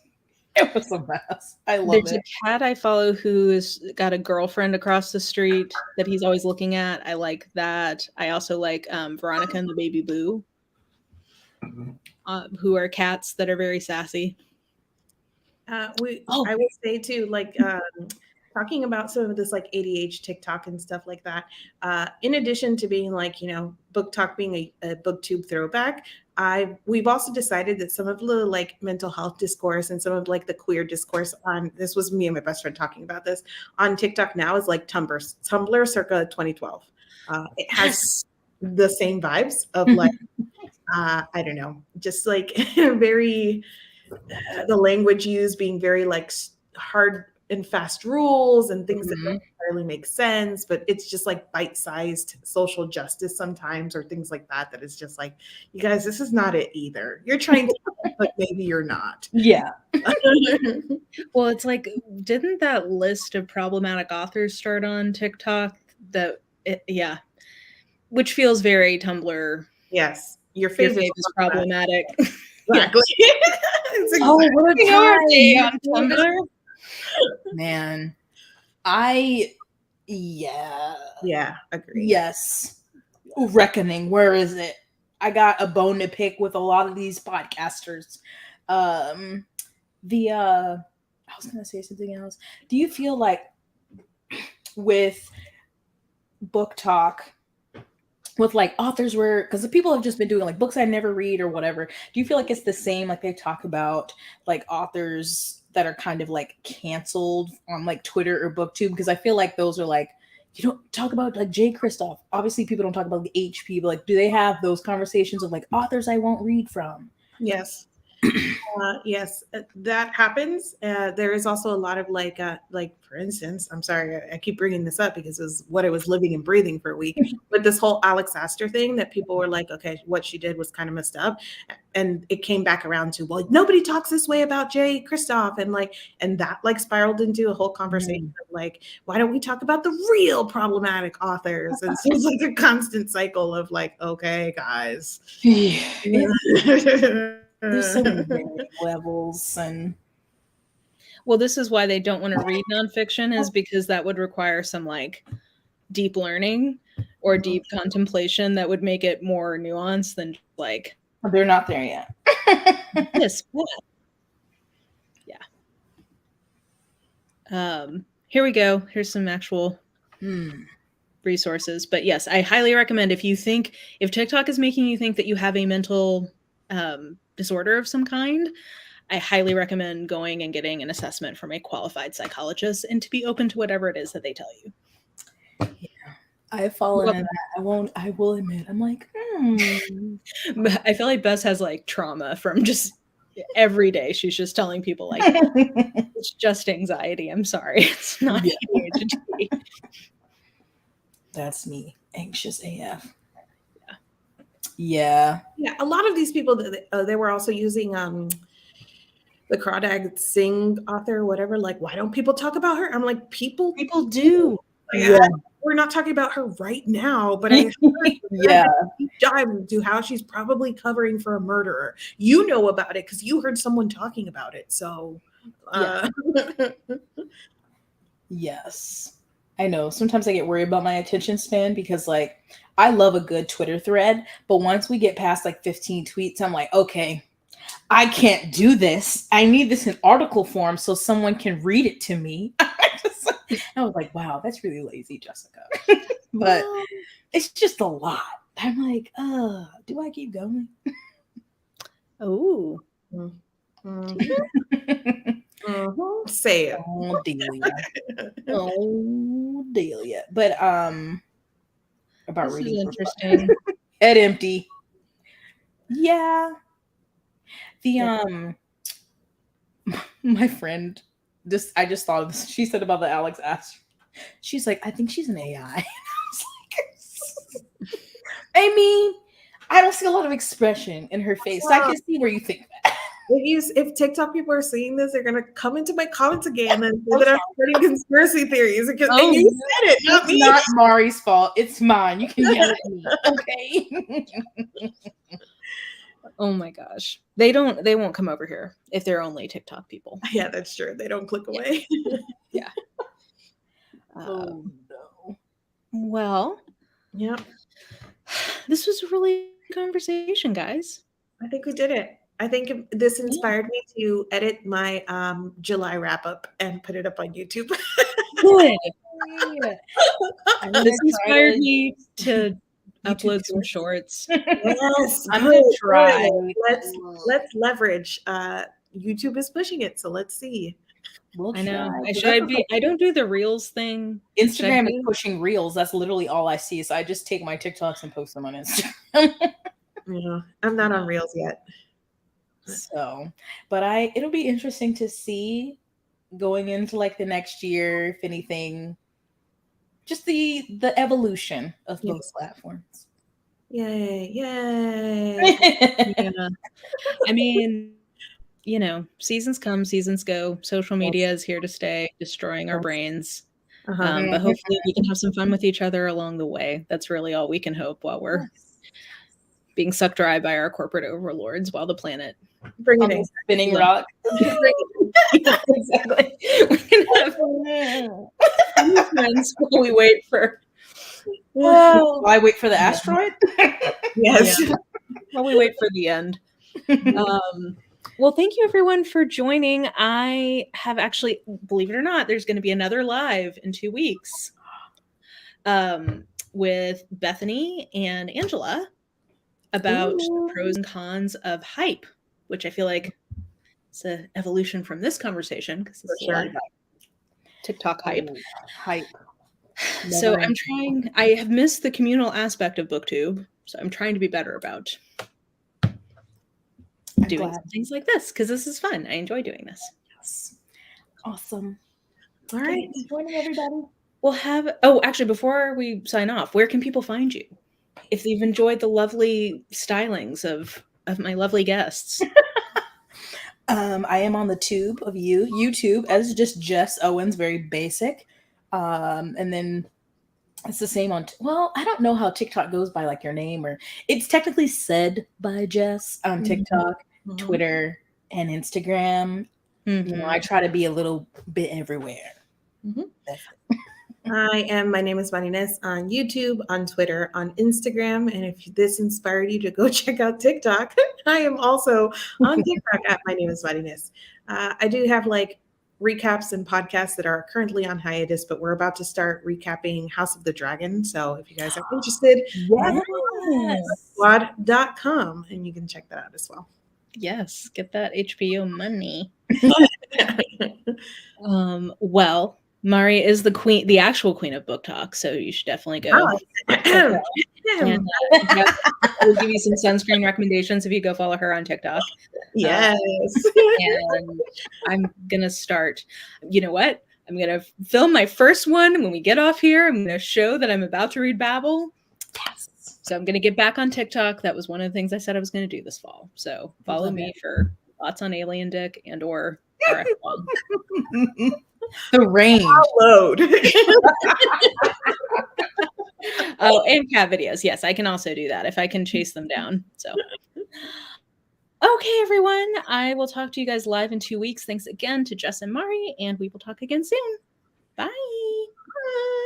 I love There's it. a cat I follow who has got a girlfriend across the street that he's always looking at. I like that. I also like Veronica and the Baby Boo, who are cats that are very sassy. I would say too, like talking about some of this like ADH TikTok and stuff like that. In addition to being like, BookTok being a BookTube throwback, we've also decided that some of the like mental health discourse and some of like the queer discourse this was me and my best friend talking about this on TikTok now is like Tumblr circa 2012. It has the same vibes of like, I don't know, just like very, the language used being very like hard and fast rules and things that don't necessarily make sense, but it's just like bite-sized social justice sometimes, or things like that is just like, you guys, this is not it either. You're trying to, but maybe you're not. Yeah. Well, it's like, didn't that list of problematic authors start on TikTok? Which feels very Tumblr. Yes, your favorite is problematic. Exactly. Oh, what a time on Tumblr. Man, yeah, agree. Yes. Reckoning, where is it? I got a bone to pick with a lot of these podcasters. I was gonna say something else. Do you feel like with BookTok, with like authors because the people have just been doing like books I never read or whatever, do you feel like it's the same, like they talk about like authors that are kind of like canceled on like Twitter or BookTube? Because I feel like those are like, you don't talk about like J. Kristoff. Obviously people don't talk about the HP, but like, do they have those conversations of like authors I won't read from? Yes. Yes, that happens. There is also a lot of like for instance, I'm sorry, I keep bringing this up because it was what I was living and breathing for a week. But this whole Alex Astor thing that people were like, okay, what she did was kind of messed up, and it came back around to, well, nobody talks this way about J. Kristoff, and that like spiraled into a whole conversation of like, why don't we talk about the real problematic authors? And so it's like a constant cycle of like, okay, guys. There's so many levels, and well, this is why they don't want to read nonfiction, is because that would require some like deep learning or deep contemplation that would make it more nuanced than like, they're not there yet. Yes. Yeah. Here we go. Here's some actual resources. But yes, I highly recommend if TikTok is making you think that you have a mental disorder of some kind, I highly recommend going and getting an assessment from a qualified psychologist, and to be open to whatever it is that they tell you. Yeah, I've fallen in that. I will admit, I'm like, I feel like Bess has like trauma from just every day. She's just telling people like, it's just anxiety. I'm sorry. It's not ADHD. That's me. Anxious AF. Yeah. A lot of these people, they were also using the Crawdad Singh author, whatever. Like, why don't people talk about her? I'm like, people do. Like, we're not talking about her right now, but I dive into how she's probably covering for a murderer. You know about it because you heard someone talking about it. So, yes. I know. Sometimes I get worried about my attention span because, like, I love a good Twitter thread, but once we get past like 15 tweets, I'm like, okay, I can't do this. I need this in article form so someone can read it to me. I was like, wow, that's really lazy, Jessica. But it's just a lot. I'm like, do I keep going? Oh. Say it. Oh, Delia. Oh, Delia. But about This reading is for fun. interesting. Head empty. Yeah. The my friend, I just thought of this. She said about the Alex Astro. She's like, I think she's an AI. I was like, I mean, I don't see a lot of expression in her face. So I can see where you think that. If TikTok people are seeing this, they're gonna come into my comments again and say that I'm spreading conspiracy theories. And you said it, not me. It's not Mari's fault. It's mine. You can yell at me, okay? Oh my gosh. They won't come over here if they're only TikTok people. Yeah, that's true. They don't click away. Yeah. Oh no. Well, yeah. This was a really good conversation, guys. I think we did it. I think this inspired me to edit my July wrap up and put it up on YouTube. Good. This inspired me to upload some shorts. Yes, I'm gonna try. Let's leverage. YouTube is pushing it, so let's see. We'll I know. try. I don't do the reels thing. Instagram is pushing reels. That's literally all I see. So I just take my TikToks and post them on Instagram. Yeah, I'm not on reels yet. So, but it'll be interesting to see going into like the next year, if anything, just the evolution of both platforms. Yay. Yeah. I mean, seasons come, seasons go. Social media is here to stay, destroying our brains. But hopefully we can have some fun with each other along the way. That's really all we can hope while we're being sucked dry by our corporate overlords while the planet spinning rock. Exactly. We can have friends while we wait for. While I wait for the asteroid. Yes. Yeah. While we wait for the end. Well, thank you everyone for joining. I have actually, believe it or not, there's going to be another live in 2 weeks with Bethany and Angela about the pros and cons of hype, which I feel like it's an evolution from this conversation because it's a lot about TikTok hype. So I have missed the communal aspect of BookTube, so I'm trying to be better about doing things like this because this is fun. I enjoy doing this. Yes. Awesome. All right. Thanks for joining, everybody. We'll actually, before we sign off, where can people find you if they've enjoyed the lovely stylings of my lovely guests? I am on the tube of YouTube as just Jess Owens, very basic. And then it's the same on, I don't know how TikTok goes by like your name, or it's technically said by Jess on TikTok, Twitter, and Instagram. I try to be a little bit everywhere. That's it. My name is Marginalized on YouTube, on Twitter, on Instagram. And if this inspired you to go check out TikTok, I am also on TikTok at My Name is Marginalized. I do have like recaps and podcasts that are currently on hiatus, but we're about to start recapping House of the Dragon. So if you guys are interested, squad.com, and you can check that out as well. Yes, get that HBO money. Well, Mari is the actual queen of BookTok, so you should definitely go. And, we'll give you some sunscreen recommendations if you go follow her on TikTok. Yes. And I'm gonna start. You know what? I'm gonna film my first one when we get off here. I'm gonna show that I'm about to read Babel. Yes. So I'm gonna get back on TikTok. That was one of the things I said I was gonna do this fall. So follow me for thoughts on Alien Dick and or RF1. The range. Load. Oh, and cat videos. Yes, I can also do that if I can chase them down. So, okay, everyone. I will talk to you guys live in 2 weeks. Thanks again to Jess and Mari, and we will talk again soon. Bye. Bye.